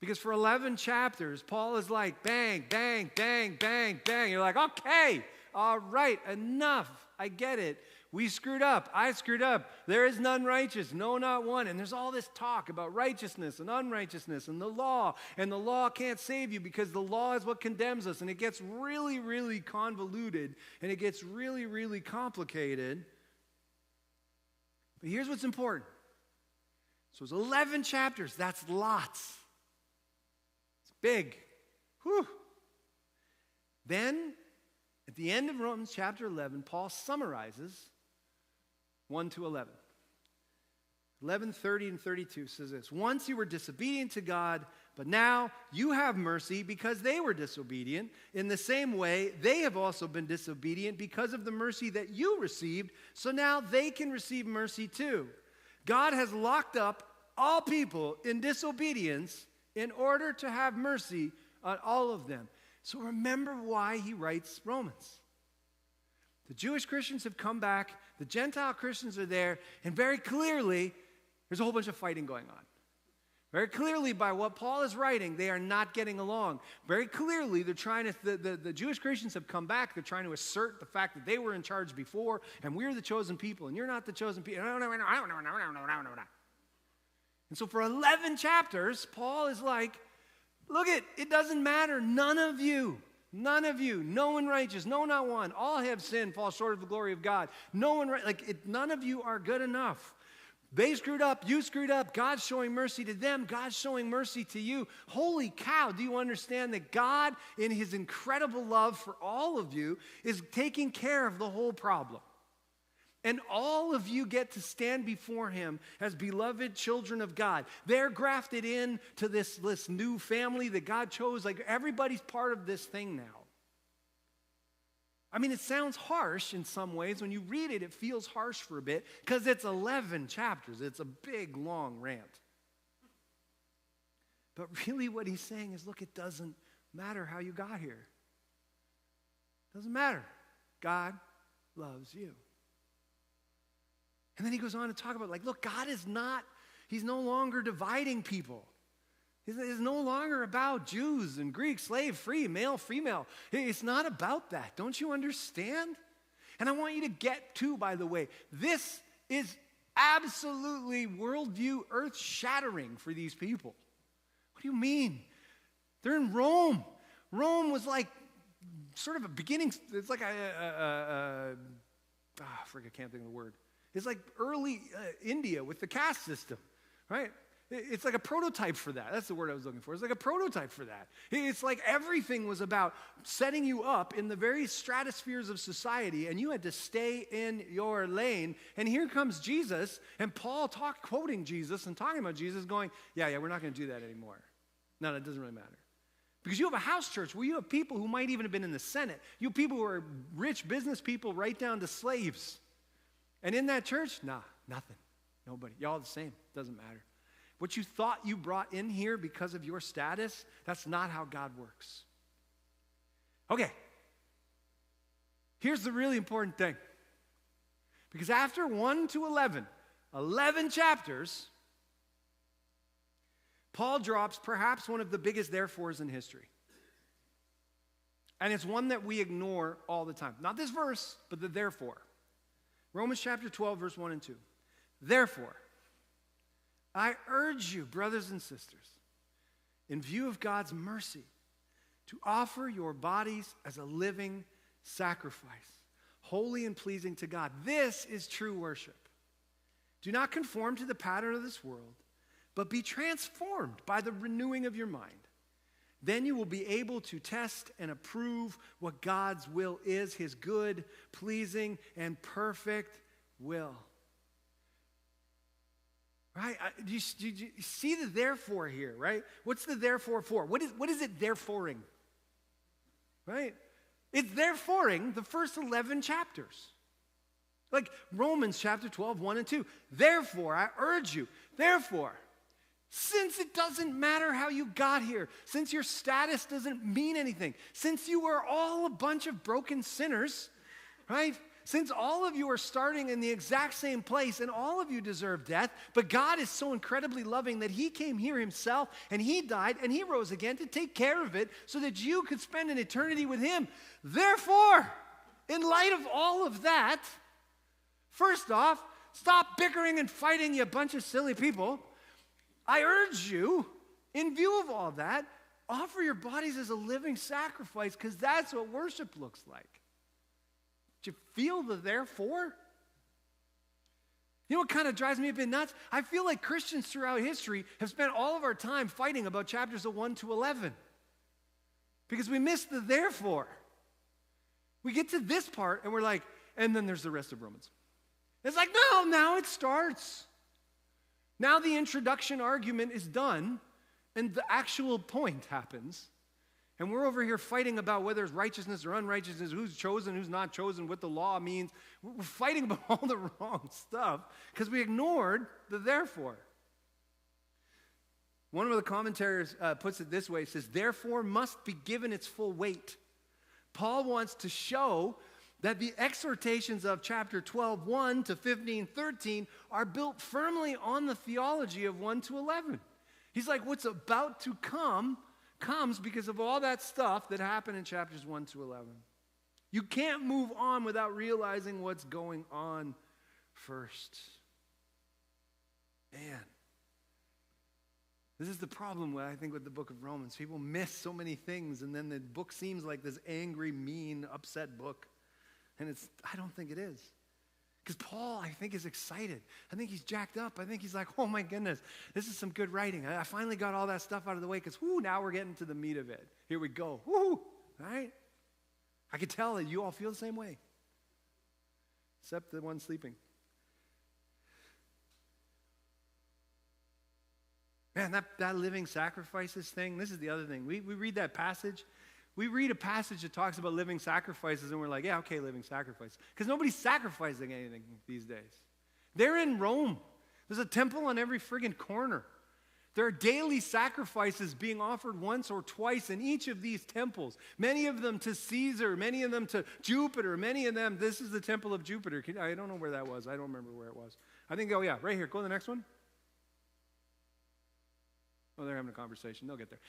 Because for 11 chapters, Paul is like, bang, bang, bang, bang, bang. You're like, okay, all right, enough. I get it. We screwed up. I screwed up. There is none righteous, no, not one. And there's all this talk about righteousness and unrighteousness and the law can't save you because the law is what condemns us. And it gets really, really convoluted and it gets really, really complicated. But here's what's important. So it's 11 chapters. That's lots. It's big. Whew. Then, at the end of Romans chapter 11, Paul summarizes 1 to 11. 11:30 and 32 says this. Once you were disobedient to God, but now you have mercy because they were disobedient. In the same way, they have also been disobedient because of the mercy that you received, so now they can receive mercy too. God has locked up all people in disobedience in order to have mercy on all of them. So remember why he writes Romans. The Jewish Christians have come back, the Gentile Christians are there, and very clearly, there's a whole bunch of fighting going on. Very clearly, by what Paul is writing, they are not getting along. Very clearly, they're trying to, the Jewish Christians have come back, they're trying to assert the fact that they were in charge before, and we're the chosen people, and you're not the chosen people. And so for 11 chapters, Paul is like, look it doesn't matter, none of you, no one righteous, no, not one. All have sinned, fall short of the glory of God. None of you are good enough. They screwed up, you screwed up. God's showing mercy to them, God's showing mercy to you. Holy cow, do you understand that God, in his incredible love for all of you, is taking care of the whole problem? And all of you get to stand before him as beloved children of God. They're grafted in to this new family that God chose. Like everybody's part of this thing now. I mean, it sounds harsh in some ways. When you read it, it feels harsh for a bit because it's 11 chapters. It's a big, long rant. But really what he's saying is, look, it doesn't matter how you got here. It doesn't matter. God loves you. And then he goes on to talk about, look, God is not, he's no longer dividing people. It's no longer about Jews and Greeks, slave, free, male, female. It's not about that. Don't you understand? And I want you to get to, by the way, this is absolutely worldview earth-shattering for these people. What do you mean? They're in Rome. Rome was like sort of a beginning, it's like I can't think of the word. It's like early India with the caste system, right? It's like a prototype for that. That's the word I was looking for. It's like a prototype for that. It's like everything was about setting you up in the very stratospheres of society, and you had to stay in your lane. And here comes Jesus, and Paul quoting Jesus and talking about Jesus, going, yeah, we're not going to do that anymore. No, that doesn't really matter. Because you have a house church where you have people who might even have been in the Senate. You have people who are rich business people right down to slaves. And in that church, nothing. Nobody. Y'all all the same. Doesn't matter. What you thought you brought in here because of your status, that's not how God works. Okay. Here's the really important thing. Because after 1 to 11 chapters, Paul drops perhaps one of the biggest therefores in history. And it's one that we ignore all the time. Not this verse, but the therefore. Romans chapter 12, verse 1 and 2. Therefore, I urge you, brothers and sisters, in view of God's mercy, to offer your bodies as a living sacrifice, holy and pleasing to God. This is true worship. Do not conform to the pattern of this world, but be transformed by the renewing of your mind. Then you will be able to test and approve what God's will is, his good, pleasing, and perfect will. Right? Do you see the therefore here, right? What's the therefore for? What is it thereforing? Right? It's thereforing the first 11 chapters. Like Romans chapter 12, 1 and 2. Therefore, I urge you, therefore, since it doesn't matter how you got here, since your status doesn't mean anything, since you are all a bunch of broken sinners, right? Since all of you are starting in the exact same place and all of you deserve death, but God is so incredibly loving that he came here himself and he died and he rose again to take care of it so that you could spend an eternity with him. Therefore, in light of all of that, First off, stop bickering and fighting, you bunch of silly people. I urge you, in view of all that, offer your bodies as a living sacrifice, because that's what worship looks like. Do you feel the therefore? You know what kind of drives me a bit nuts? I feel like Christians throughout history have spent all of our time fighting about chapters 1 to 11 because we missed the therefore. We get to this part and we're like, and then there's the rest of Romans. It's like, no, now it starts. Now the introduction argument is done and the actual point happens. And we're over here fighting about whether it's righteousness or unrighteousness, who's chosen, who's not chosen, what the law means. We're fighting about all the wrong stuff because we ignored the therefore. One of the commentators puts it this way. It says, therefore must be given its full weight. Paul wants to show that the exhortations of chapter 12:1 to 15:13 are built firmly on the theology of 1 to 11. He's like, what's about to come comes because of all that stuff that happened in chapters 1 to 11. You can't move on without realizing what's going on first. Man, this is the problem, I think, with the book of Romans. People miss so many things, and then the book seems like this angry, mean, upset book. And I don't think it is. Because Paul, I think, is excited. I think he's jacked up. I think he's like, oh my goodness, this is some good writing. I finally got all that stuff out of the way because, now we're getting to the meat of it. Here we go. Woo, right? I could tell that you all feel the same way. Except the one sleeping. Man, that living sacrifices thing, this is the other thing. We read that passage. We read a passage that talks about living sacrifices, and we're like, yeah, okay, living sacrifice. Because nobody's sacrificing anything these days. They're in Rome. There's a temple on every friggin' corner. There are daily sacrifices being offered once or twice in each of these temples. Many of them to Caesar, many of them to Jupiter, many of them, this is the temple of Jupiter. I don't know where that was. I don't remember where it was. I think, right here. Go to the next one. Oh, they're having a conversation. They'll get there.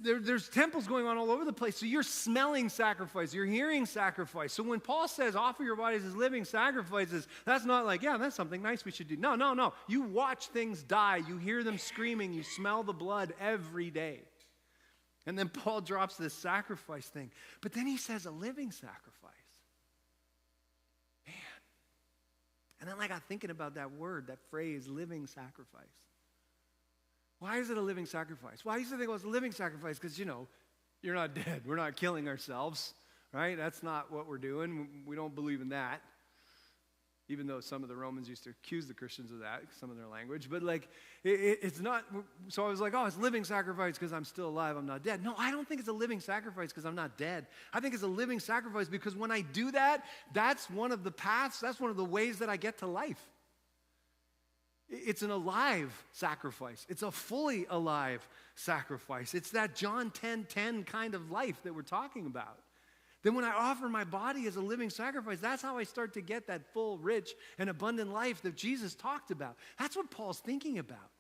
There's temples going on all over the place. So you're smelling sacrifice. You're hearing sacrifice. So when Paul says offer your bodies as living sacrifices, that's not like, yeah, that's something nice we should do. No. You watch things die. You hear them screaming. You smell the blood every day. And then Paul drops this sacrifice thing. But then he says a living sacrifice. Man. And then I got thinking about that word, that phrase, living sacrifice. Why is it a living sacrifice? Why do you think it was a living sacrifice? Because, you're not dead. We're not killing ourselves, right? That's not what we're doing. We don't believe in that. Even though some of the Romans used to accuse the Christians of that, some of their language. But it's not. So I was like, it's living sacrifice because I'm still alive. I'm not dead. No, I don't think it's a living sacrifice because I'm not dead. I think it's a living sacrifice because when I do that, that's one of the paths, that's one of the ways that I get to life. It's an alive sacrifice. It's a fully alive sacrifice. It's that John 10:10 kind of life that we're talking about. Then when I offer my body as a living sacrifice, that's how I start to get that full, rich, and abundant life that Jesus talked about. That's what Paul's thinking about.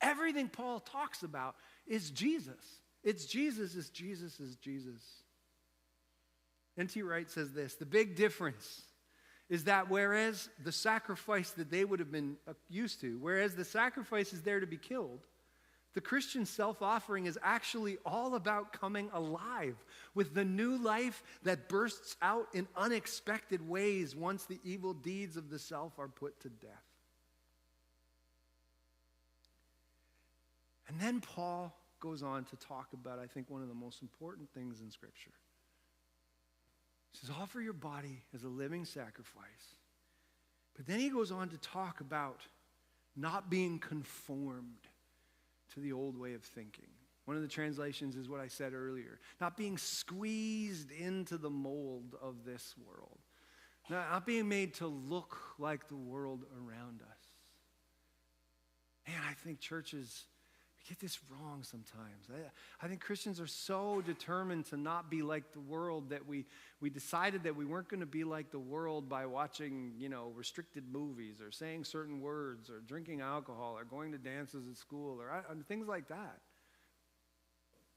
Everything Paul talks about is Jesus. It's Jesus, it's Jesus, it's Jesus. N.T. Wright says this, the big difference is that whereas the sacrifice that they would have been used to, whereas the sacrifice is there to be killed, the Christian self-offering is actually all about coming alive with the new life that bursts out in unexpected ways once the evil deeds of the self are put to death. And then Paul goes on to talk about, I think, one of the most important things in Scripture. He says, offer your body as a living sacrifice. But then he goes on to talk about not being conformed to the old way of thinking. One of the translations is what I said earlier. Not being squeezed into the mold of this world. Not being made to look like the world around us. Man, I think churches get this wrong sometimes. I think Christians are so determined to not be like the world that we decided that we weren't going to be like the world by watching, restricted movies or saying certain words or drinking alcohol or going to dances at school or things like that.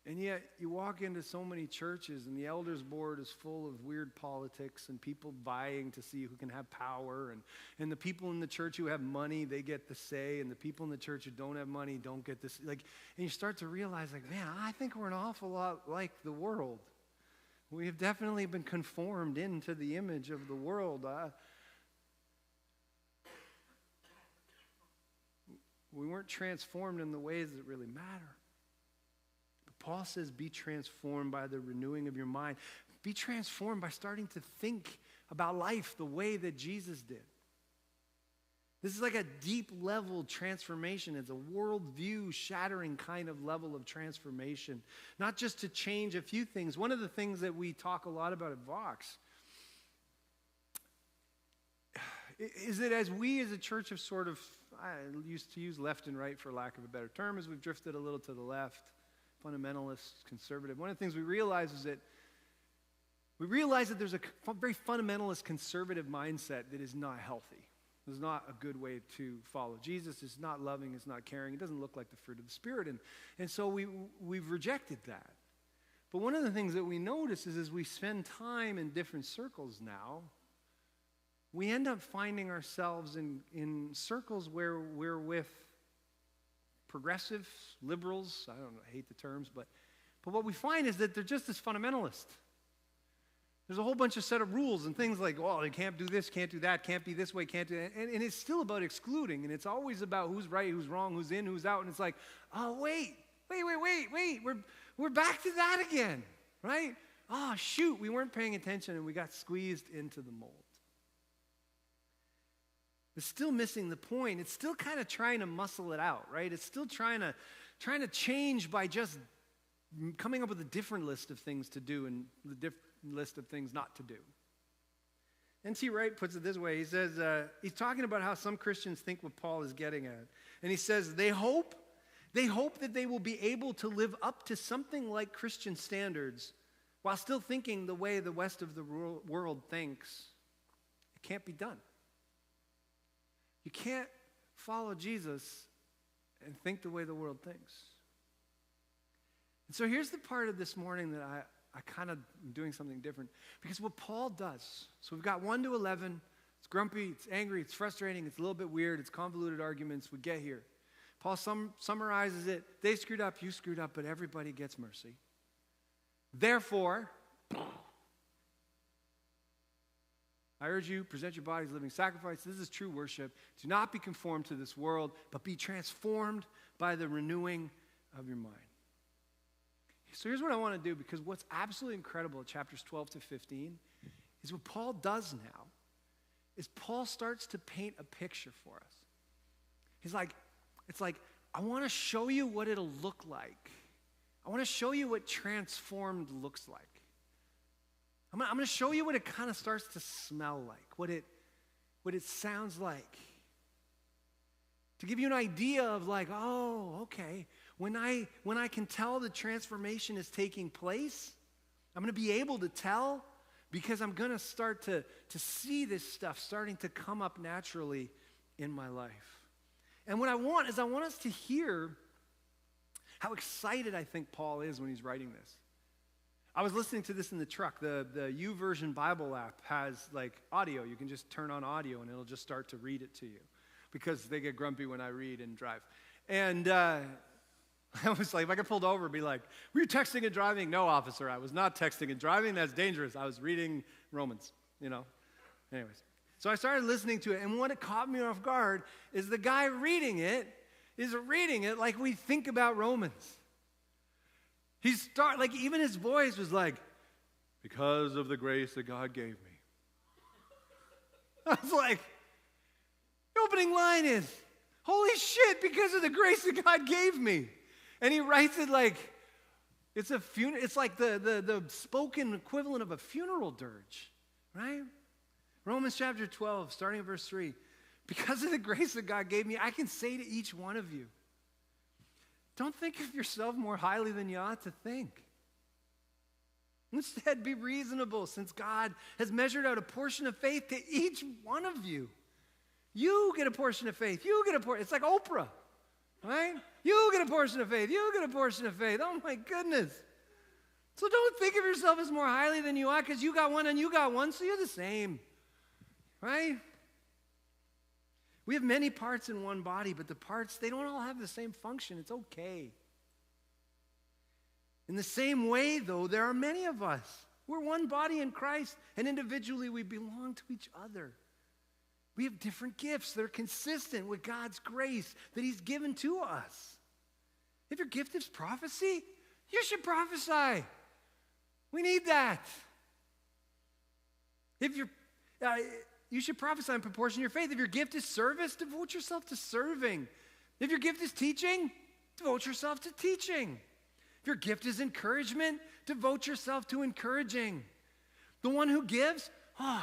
And yet you walk into so many churches and the elders board is full of weird politics and people vying to see who can have power. And the people in the church who have money, they get the say. And the people in the church who don't have money don't get this. And you start to realize, man, I think we're an awful lot like the world. We have definitely been conformed into the image of the world. We weren't transformed in the ways that really matter. Paul says, be transformed by the renewing of your mind. Be transformed by starting to think about life the way that Jesus did. This is like a deep level transformation. It's a worldview shattering kind of level of transformation. Not just to change a few things. One of the things that we talk a lot about at Vox is that as we as a church have sort of, I used to use left and right for lack of a better term, as we've drifted a little to the left, fundamentalist, conservative. One of the things we realize is that there's a very fundamentalist conservative mindset that is not healthy. It's not a good way to follow Jesus. It's not loving. It's not caring. It doesn't look like the fruit of the Spirit. And so we've rejected that. But one of the things that we notice is as we spend time in different circles now, we end up finding ourselves in circles where we're with progressives, liberals, I don't know, I hate the terms, but what we find is that they're just as fundamentalist. There's a whole bunch of set of rules and things like, oh, you can't do this, can't do that, can't be this way, can't do that. And it's still about excluding, and it's always about who's right, who's wrong, who's in, who's out, and it's like, oh, wait, we're back to that again, right? Oh, shoot, we weren't paying attention and we got squeezed into the mold. It's still missing the point. It's still kind of trying to muscle it out, right? It's still trying to change by just coming up with a different list of things to do and the different list of things not to do. N.T. Wright puts it this way. He says, he's talking about how some Christians think what Paul is getting at. And he says, they hope that they will be able to live up to something like Christian standards while still thinking the way the rest of the world thinks. It can't be done. You can't follow Jesus and think the way the world thinks. And so here's the part of this morning that I kind of am doing something different. Because what Paul does, so we've got 1 to 11. It's grumpy, it's angry, it's frustrating, it's a little bit weird, it's convoluted arguments. We get here. Paul summarizes it. They screwed up, you screwed up, but everybody gets mercy. Therefore, I urge you, present your bodies as living sacrifice. This is true worship. Do not be conformed to this world, but be transformed by the renewing of your mind. So here's what I want to do, because what's absolutely incredible at chapters 12 to 15 is what Paul does now is Paul starts to paint a picture for us. He's like, it's like, I want to show you what it'll look like. I want to show you what transformed looks like. I'm going to show you what it kind of starts to smell like, what it sounds like. To give you an idea of like, oh, okay, when I can tell the transformation is taking place, I'm going to be able to tell because I'm going to start to see this stuff starting to come up naturally in my life. And what I want us to hear how excited I think Paul is when he's writing this. I was listening to this in the truck. The YouVersion Bible app has like audio. You can just turn on audio and it'll just start to read it to you because they get grumpy when I read and drive. And I was like, if I got pulled over, be like, were you texting and driving? No, officer, I was not texting and driving. That's dangerous. I was reading Romans, Anyways, so I started listening to it, and what caught me off guard is the guy reading it is reading it like we think about Romans. Even his voice was like, because of the grace that God gave me. I was like, the opening line is, holy shit, because of the grace that God gave me. And he writes it like, it's like the spoken equivalent of a funeral dirge, right? Romans chapter 12, starting at verse 3. Because of the grace that God gave me, I can say to each one of you, don't think of yourself more highly than you ought to think. Instead, be reasonable, since God has measured out a portion of faith to each one of you. You get a portion of faith. You get a portion. It's like Oprah. Right? You get a portion of faith. You get a portion of faith. Oh, my goodness. So don't think of yourself as more highly than you are because you got one and you got one, so you're the same. Right? We have many parts in one body, but the parts, they don't all have the same function. It's okay. In the same way, though, there are many of us. We're one body in Christ, and individually we belong to each other. We have different gifts that are consistent with God's grace that He's given to us. If your gift is prophecy, you should prophesy. We need that. If you should prophesy in proportion to your faith. If your gift is service, devote yourself to serving. If your gift is teaching, devote yourself to teaching. If your gift is encouragement, devote yourself to encouraging. The one who gives,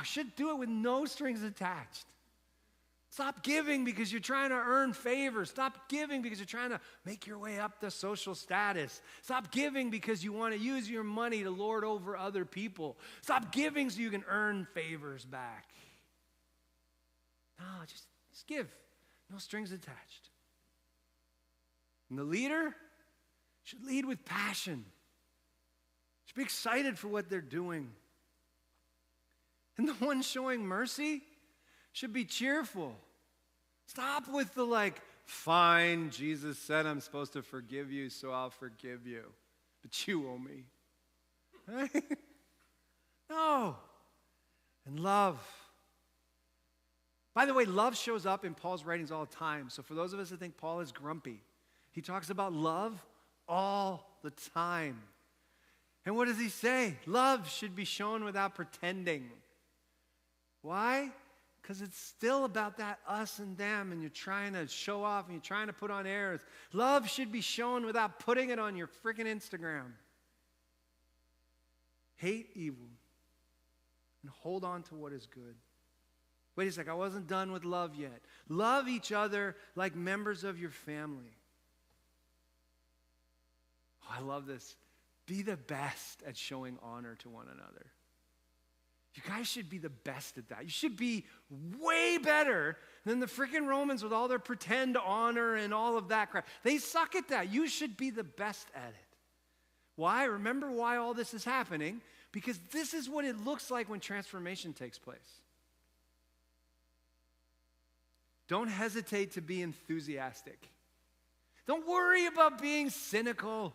should do it with no strings attached. Stop giving because you're trying to earn favor. Stop giving because you're trying to make your way up the social status. Stop giving because you want to use your money to lord over other people. Stop giving so you can earn favors back. No, just give. No strings attached. And the leader should lead with passion. Should be excited for what they're doing. And the one showing mercy should be cheerful. Stop with the fine, Jesus said I'm supposed to forgive you, so I'll forgive you. But you owe me. Right? No. And love. By the way, love shows up in Paul's writings all the time. So for those of us that think Paul is grumpy, he talks about love all the time. And what does he say? Love should be shown without pretending. Why? Because it's still about that us and them, and you're trying to show off and you're trying to put on airs. Love should be shown without putting it on your freaking Instagram. Hate evil and hold on to what is good. Wait a sec, I wasn't done with love yet. Love each other like members of your family. Oh, I love this. Be the best at showing honor to one another. You guys should be the best at that. You should be way better than the freaking Romans with all their pretend honor and all of that crap. They suck at that. You should be the best at it. Why? Remember why all this is happening? Because this is what it looks like when transformation takes place. Don't hesitate to be enthusiastic. Don't worry about being cynical.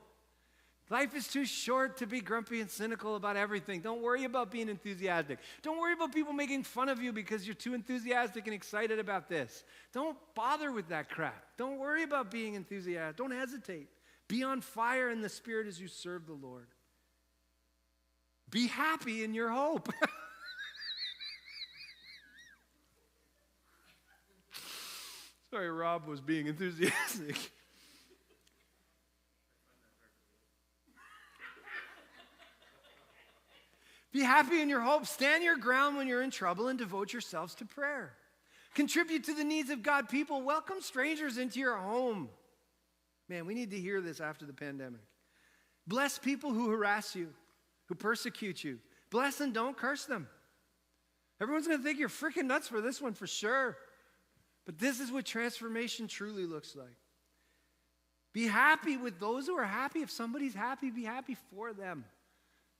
Life is too short to be grumpy and cynical about everything. Don't worry about being enthusiastic. Don't worry about people making fun of you because you're too enthusiastic and excited about this. Don't bother with that crap. Don't worry about being enthusiastic. Don't hesitate. Be on fire in the Spirit as you serve the Lord. Be happy in your hope. Sorry, Rob was being enthusiastic. Be happy in your hope. Stand your ground when you're in trouble and devote yourselves to prayer. Contribute to the needs of God people. Welcome strangers into your home. Man, we need to hear this after the pandemic. Bless people who harass you, who persecute you. Bless and don't curse them. Everyone's going to think you're freaking nuts for this one for sure. But this is what transformation truly looks like. Be happy with those who are happy. If somebody's happy, be happy for them.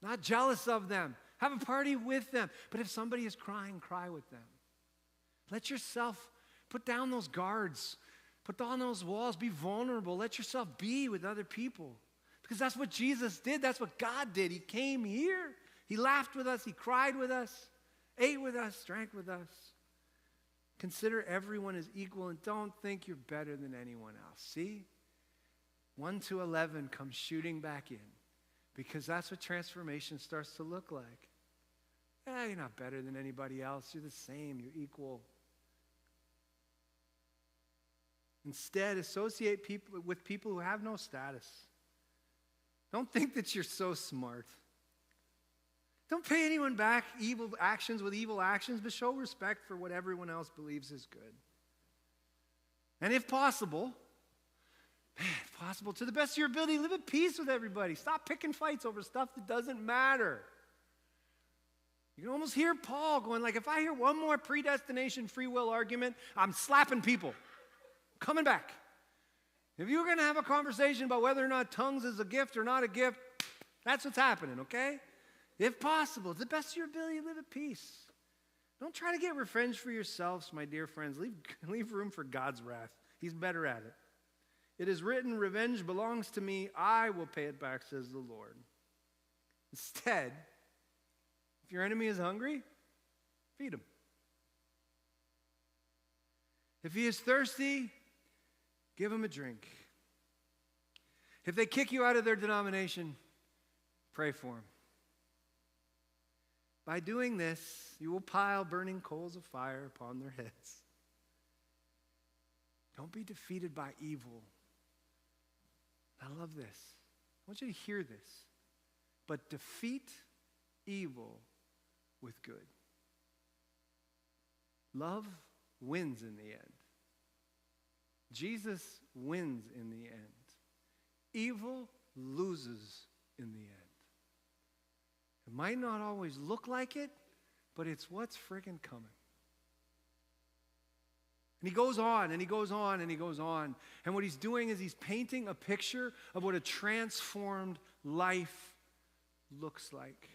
Not jealous of them. Have a party with them. But if somebody is crying, cry with them. Let yourself put down those guards. Put down those walls. Be vulnerable. Let yourself be with other people. Because that's what Jesus did. That's what God did. He came here. He laughed with us. He cried with us. Ate with us. Drank with us. Consider everyone as equal and don't think you're better than anyone else. See? 1 to 11 comes shooting back in. Because that's what transformation starts to look like. You're not better than anybody else. You're the same. You're equal. Instead, associate people with people who have no status. Don't think that you're so smart. Don't pay anyone back evil actions with evil actions, but show respect for what everyone else believes is good. And if possible, to the best of your ability, live at peace with everybody. Stop picking fights over stuff that doesn't matter. You can almost hear Paul going if I hear one more predestination free will argument, I'm slapping people. Coming back. If you're going to have a conversation about whether or not tongues is a gift or not a gift, that's what's happening, okay? If possible, to the best of your ability, live at peace. Don't try to get revenge for yourselves, my dear friends. Leave room for God's wrath. He's better at it. It is written, revenge belongs to me. I will pay it back, says the Lord. Instead, if your enemy is hungry, feed him. If he is thirsty, give him a drink. If they kick you out of their denomination, pray for him. By doing this, you will pile burning coals of fire upon their heads. Don't be defeated by evil. I love this. I want you to hear this. But defeat evil with good. Love wins in the end. Jesus wins in the end. Evil loses in the end. It might not always look like it, but it's what's friggin' coming. And he goes on, and he goes on, and he goes on. And what he's doing is he's painting a picture of what a transformed life looks like.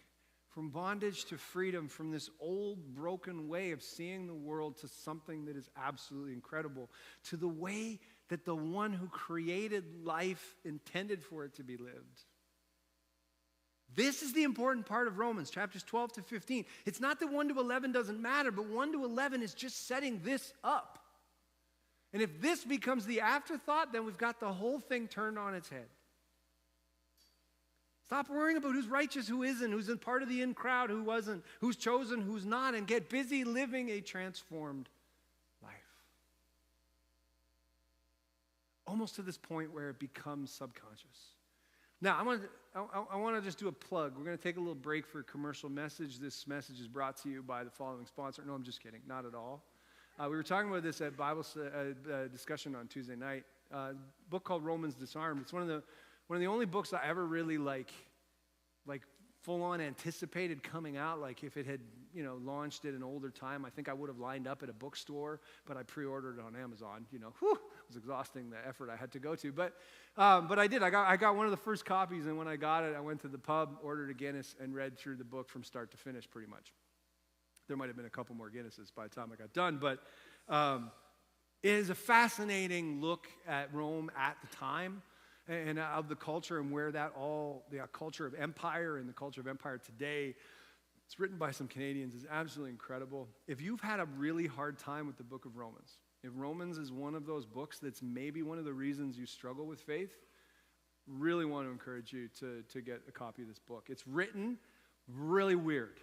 From bondage to freedom, from this old broken way of seeing the world to something that is absolutely incredible, to the way that the one who created life intended for it to be lived. This is the important part of Romans, chapters 12 to 15. It's not that 1 to 11 doesn't matter, but 1 to 11 is just setting this up. And if this becomes the afterthought, then we've got the whole thing turned on its head. Stop worrying about who's righteous, who isn't, who's in part of the in crowd, who wasn't, who's chosen, who's not, and get busy living a transformed life. Almost to this point where it becomes subconscious. Now, I want to just do a plug. We're going to take a little break for a commercial message. This message is brought to you by the following sponsor. No, I'm just kidding. Not at all. We were talking about this at Bible discussion on Tuesday night. A book called Romans Disarmed. It's one of the only books I ever really like full-on anticipated coming out. Like if it had, launched at an older time, I think I would have lined up at a bookstore, but I pre-ordered it on Amazon. It was exhausting, the effort I had to go to. But I did. I got one of the first copies, and when I got it, I went to the pub, ordered a Guinness, and read through the book from start to finish pretty much. There might have been a couple more Guinnesses by the time I got done, but it is a fascinating look at Rome at the time and of the culture and where the culture of empire and the culture of empire today, it's written by some Canadians, is absolutely incredible. If you've had a really hard time with the book of Romans, if Romans is one of those books that's maybe one of the reasons you struggle with faith, really want to encourage you to get a copy of this book. It's written really weird.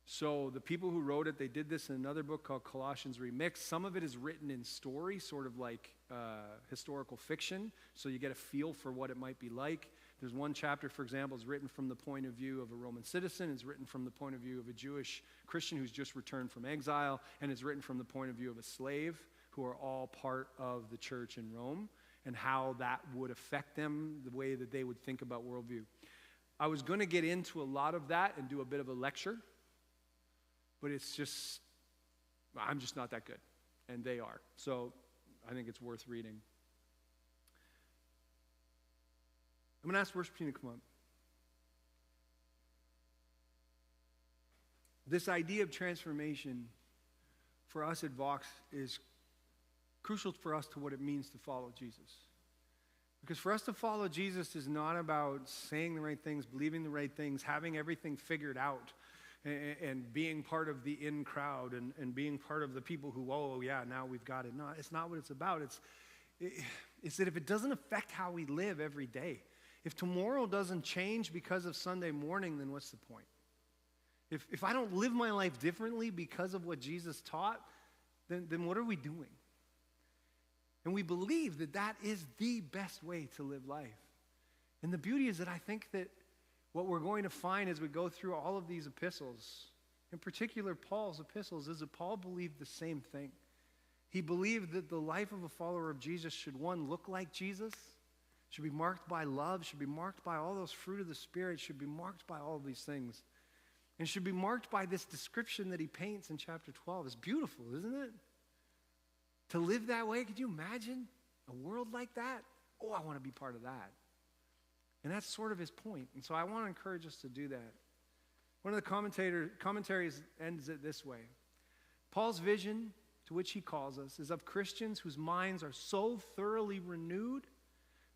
So the people who wrote it, they did this in another book called Colossians Remixed. Some of it is written in story, sort of like historical fiction, so you get a feel for what it might be like. There's one chapter, for example, is written from the point of view of a Roman citizen. It's written from the point of view of a Jewish Christian who's just returned from exile, and it's written from the point of view of a slave, who are all part of the church in Rome, and how that would affect them, the way that they would think about worldview. I was going to get into a lot of that and do a bit of a lecture, but I'm just not that good, and they are. So I think it's worth reading. I'm going to ask worship team to come up. This idea of transformation for us at Vox is crucial for us to what it means to follow Jesus. Because for us to follow Jesus is not about saying the right things, believing the right things, having everything figured out, and being part of the in crowd and being part of the people who, oh yeah, now we've got it. No, it's not what it's about. It's that if it doesn't affect how we live every day, if tomorrow doesn't change because of Sunday morning, then what's the point? If I don't live my life differently because of what Jesus taught, then what are we doing? And we believe that that is the best way to live life. And the beauty is that I think that what we're going to find as we go through all of these epistles, in particular Paul's epistles, is that Paul believed the same thing. He believed that the life of a follower of Jesus should, one, look like Jesus, should be marked by love, should be marked by all those fruit of the Spirit, should be marked by all of these things, and should be marked by this description that he paints in chapter 12. It's beautiful, isn't it? To live that way, could you imagine? A world like that? Oh, I want to be part of that. And that's sort of his point. And so I want to encourage us to do that. One of the commentaries ends it this way. Paul's vision, to which he calls us, is of Christians whose minds are so thoroughly renewed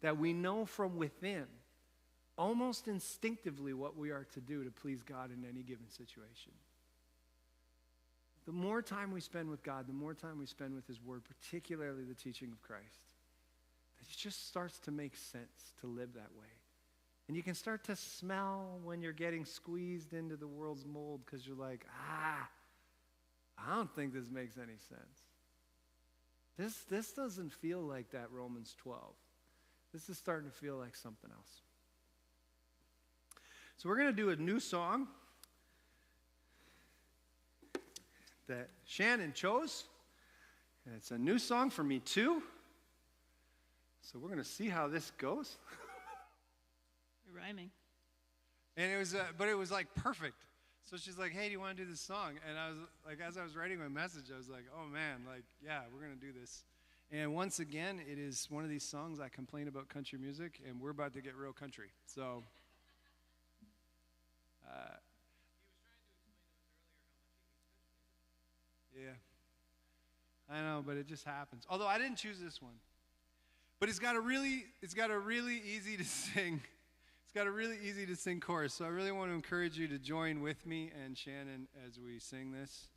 that we know from within, almost instinctively, what we are to do to please God in any given situation. The more time we spend with God, the more time we spend with his word, particularly the teaching of Christ, it just starts to make sense to live that way. And you can start to smell when you're getting squeezed into the world's mold because you're like, I don't think this makes any sense. This doesn't feel like that Romans 12. This is starting to feel like something else. So we're going to do a new song that Shannon chose. And it's a new song for me too. So we're going to see how this goes. You're rhyming. And it was, but it was like perfect. So she's like, hey, do you want to do this song? And I was like, as I was writing my message, I was like, oh man, like, yeah, we're going to do this. And once again, it is one of these songs I complain about country music, and we're about to get real country. So, yeah, I know, but it just happens. Although I didn't choose this one, but it's got a really easy to sing. It's got a really easy to sing chorus. So I really want to encourage you to join with me and Shannon as we sing this.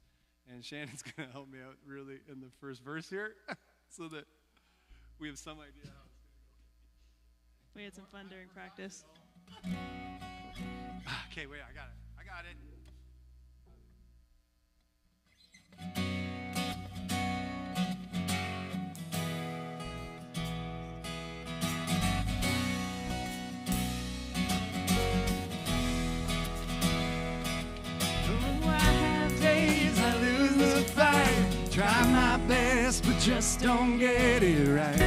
And Shannon's going to help me out really in the first verse here, so that we have some idea how it's going to go. We had some fun during practice. Okay, wait, I got it. Try my best, but just don't get it right.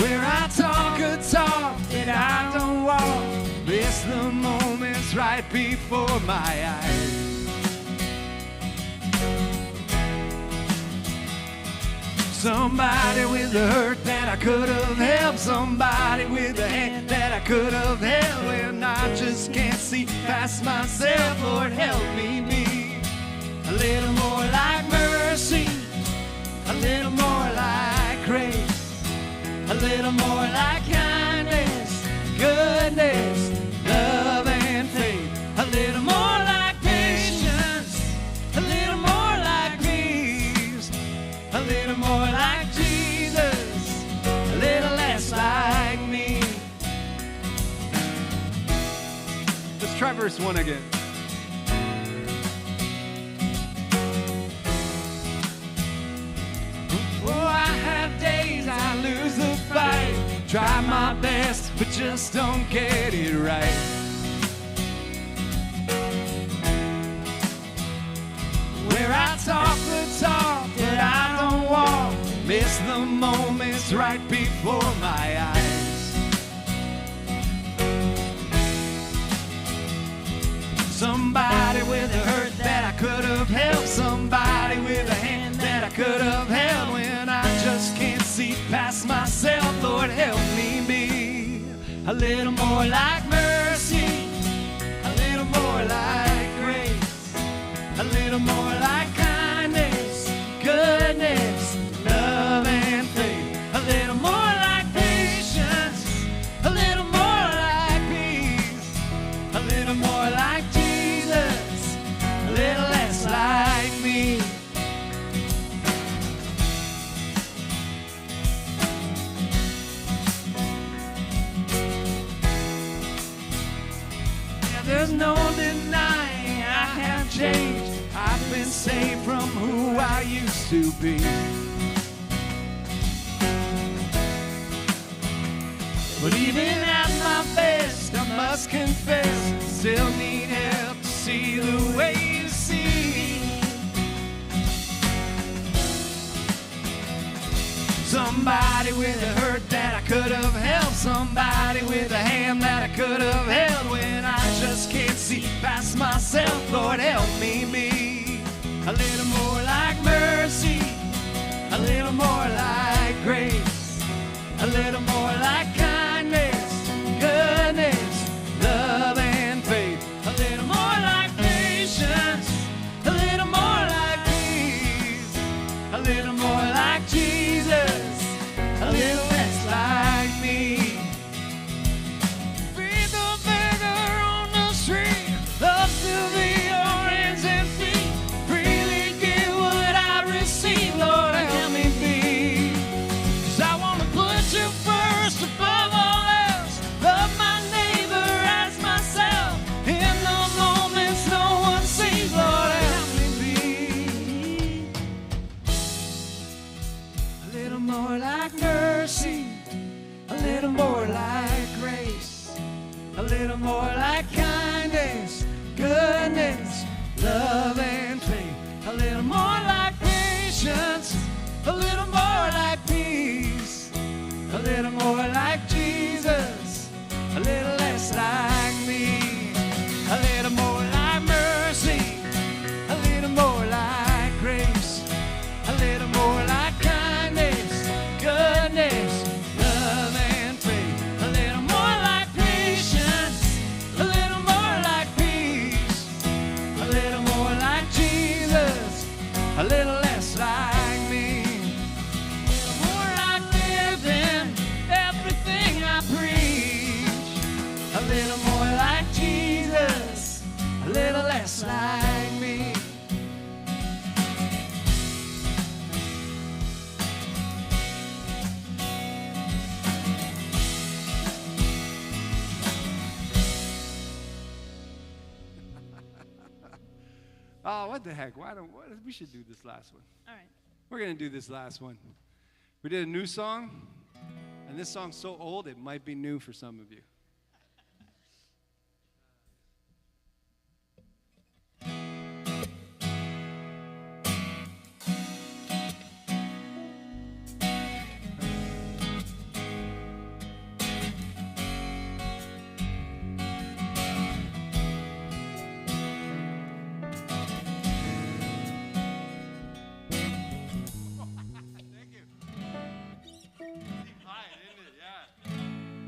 Where I talk a talk that I don't walk, miss the moments right before my eyes. Somebody with a hurt that I could have helped, somebody with a hand that I could have held, when I just can't see past myself. Lord, help me be a little more like mercy, a little more like grace, a little more like kindness, goodness, love and faith, a little more like patience, a little more like peace, a little more like Jesus, a little less like me. Let's try verse 1 again. Oh, I have days I lose the fight, try my best, but just don't get it right. Where I talk the talk that I don't walk, miss the moments right before my eyes. Somebody with a hurt that I could have helped, somebody with a hand that I could have held, when I just can't see past myself. Lord, help me be a little more like mercy, a little more like grace, a little more like kindness, goodness, love and faith, a little more like patience, a little more like peace, a little more like Jesus, a little less like me. Yeah, there's no denying I have changed. I've been saved from who I used to be. But even at my best, I must confess, still need help to see the way you see. Somebody with a hurt that I could have helped, somebody with a hand that I could have held, when I just can't see past myself. Lord, help me be a little more like more like grace, a little more like kindness, goodness, love and faith, a little more like patience, a little more like peace, a little more like Jesus, a little less like me. Feed the beggar on the street, love to be your hands and feet, freely give what I receive, Lord, help me be. 'Cause I want to put you first above all else, love my neighbor as myself, in the moments no one sees, Lord, help me be. A little more like mercy, a little more like grace, a little more like kindness, goodness, love and faith, a little more like patience, a little more like peace, a little more like Jesus, a little less like me, a little more like mercy, a little more like grace, a little more like kindness, goodness, love and faith, a little more like patience, a little more like peace, a little more like Jesus, a little less like me, a little more like living everything I preach, a little more like Jesus, a little less like me. Oh, what the heck? We should do this last one. All right. We're going to do this last one. We did a new song, and this song's so old it might be new for some of you. Thank you. Hi, isn't it? Yeah.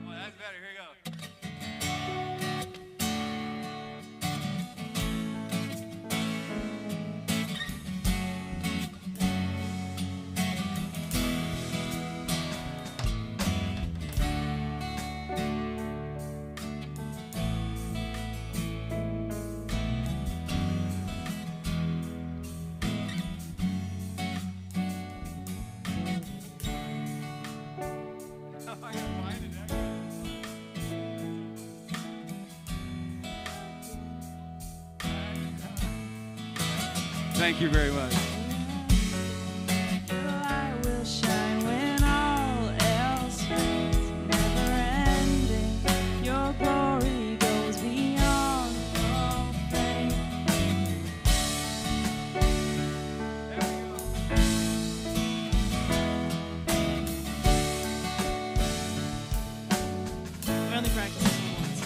Oh, that's better. Here we go. I gotta find it, Thank you very much. Your light will shine when all else fades, never ending. Your glory goes beyond all faith. We only practiced this once.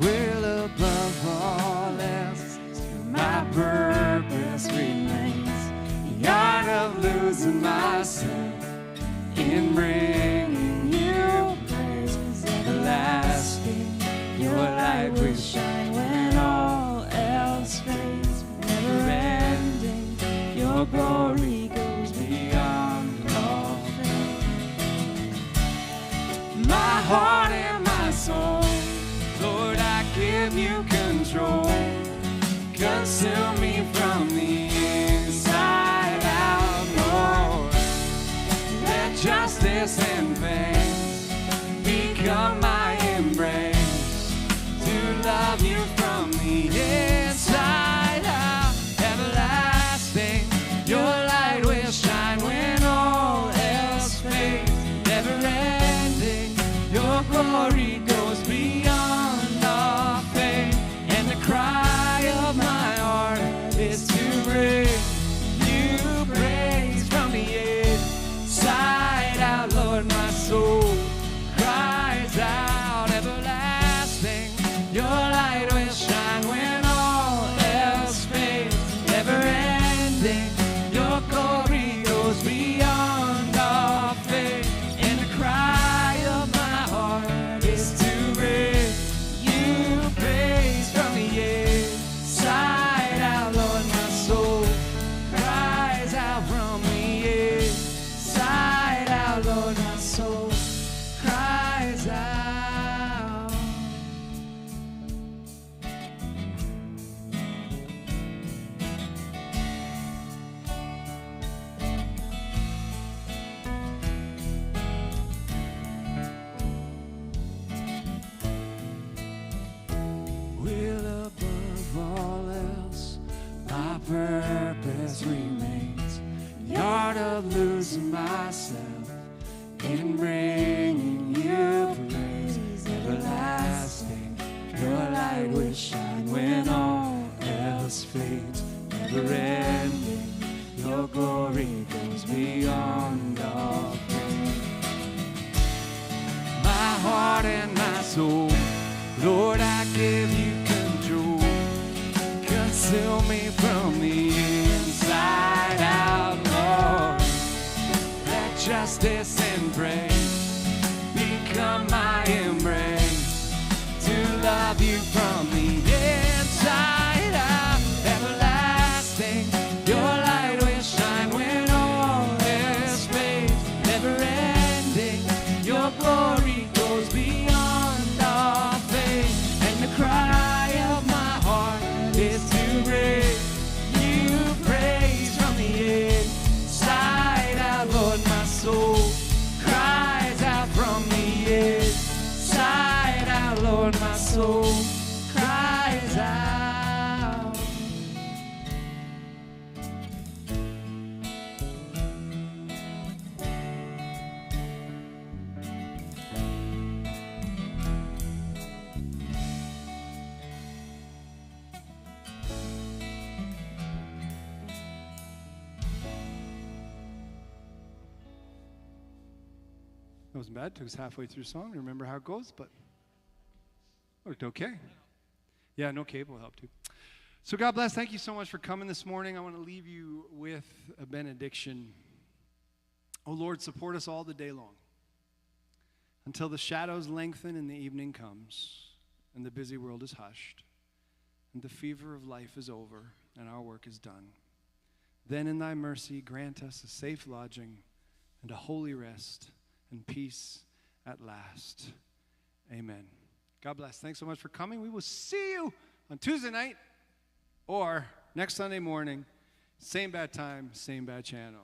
Will above all else, my purpose remains. The art of losing myself in bringing you praise is everlasting. Your light will shine when all else fades, never ending. Your glory goes beyond all faith. My heart and my soul, Lord, I give you control. Consume me from the inside out, Lord. Let justice and faith become my embrace. To love you from the inside out, everlasting. Your light will shine when all else fades, never ending. Your glory goes beyond all faith, and the cry of my heart is to purpose remains. The art of losing myself in bringing you praise. Everlasting, your light will shine when all else fades. Never ending, your glory goes beyond all pain. My heart and my soul, Lord, I give you control. Consume me from the inside out, Lord. Let justice and praise become my embrace. To love you from the inside out. Everlasting, your light will shine when all else fades. Never ending, your glory goes beyond our faith. And the cry of my heart is to bring you praise from the inside out. Lord, my soul cries out from the inside out. Lord, my soul cries out. It wasn't bad. Took us halfway through the song to remember how it goes, but worked okay. Yeah, no cable helped too. So God bless. Thank you so much for coming this morning. I want to leave you with a benediction. Oh Lord, support us all the day long until the shadows lengthen and the evening comes and the busy world is hushed and the fever of life is over and our work is done. Then in thy mercy grant us a safe lodging and a holy rest and peace at last. Amen. God bless. Thanks so much for coming. We will see you on Tuesday night or next Sunday morning. Same bad time, same bad channel.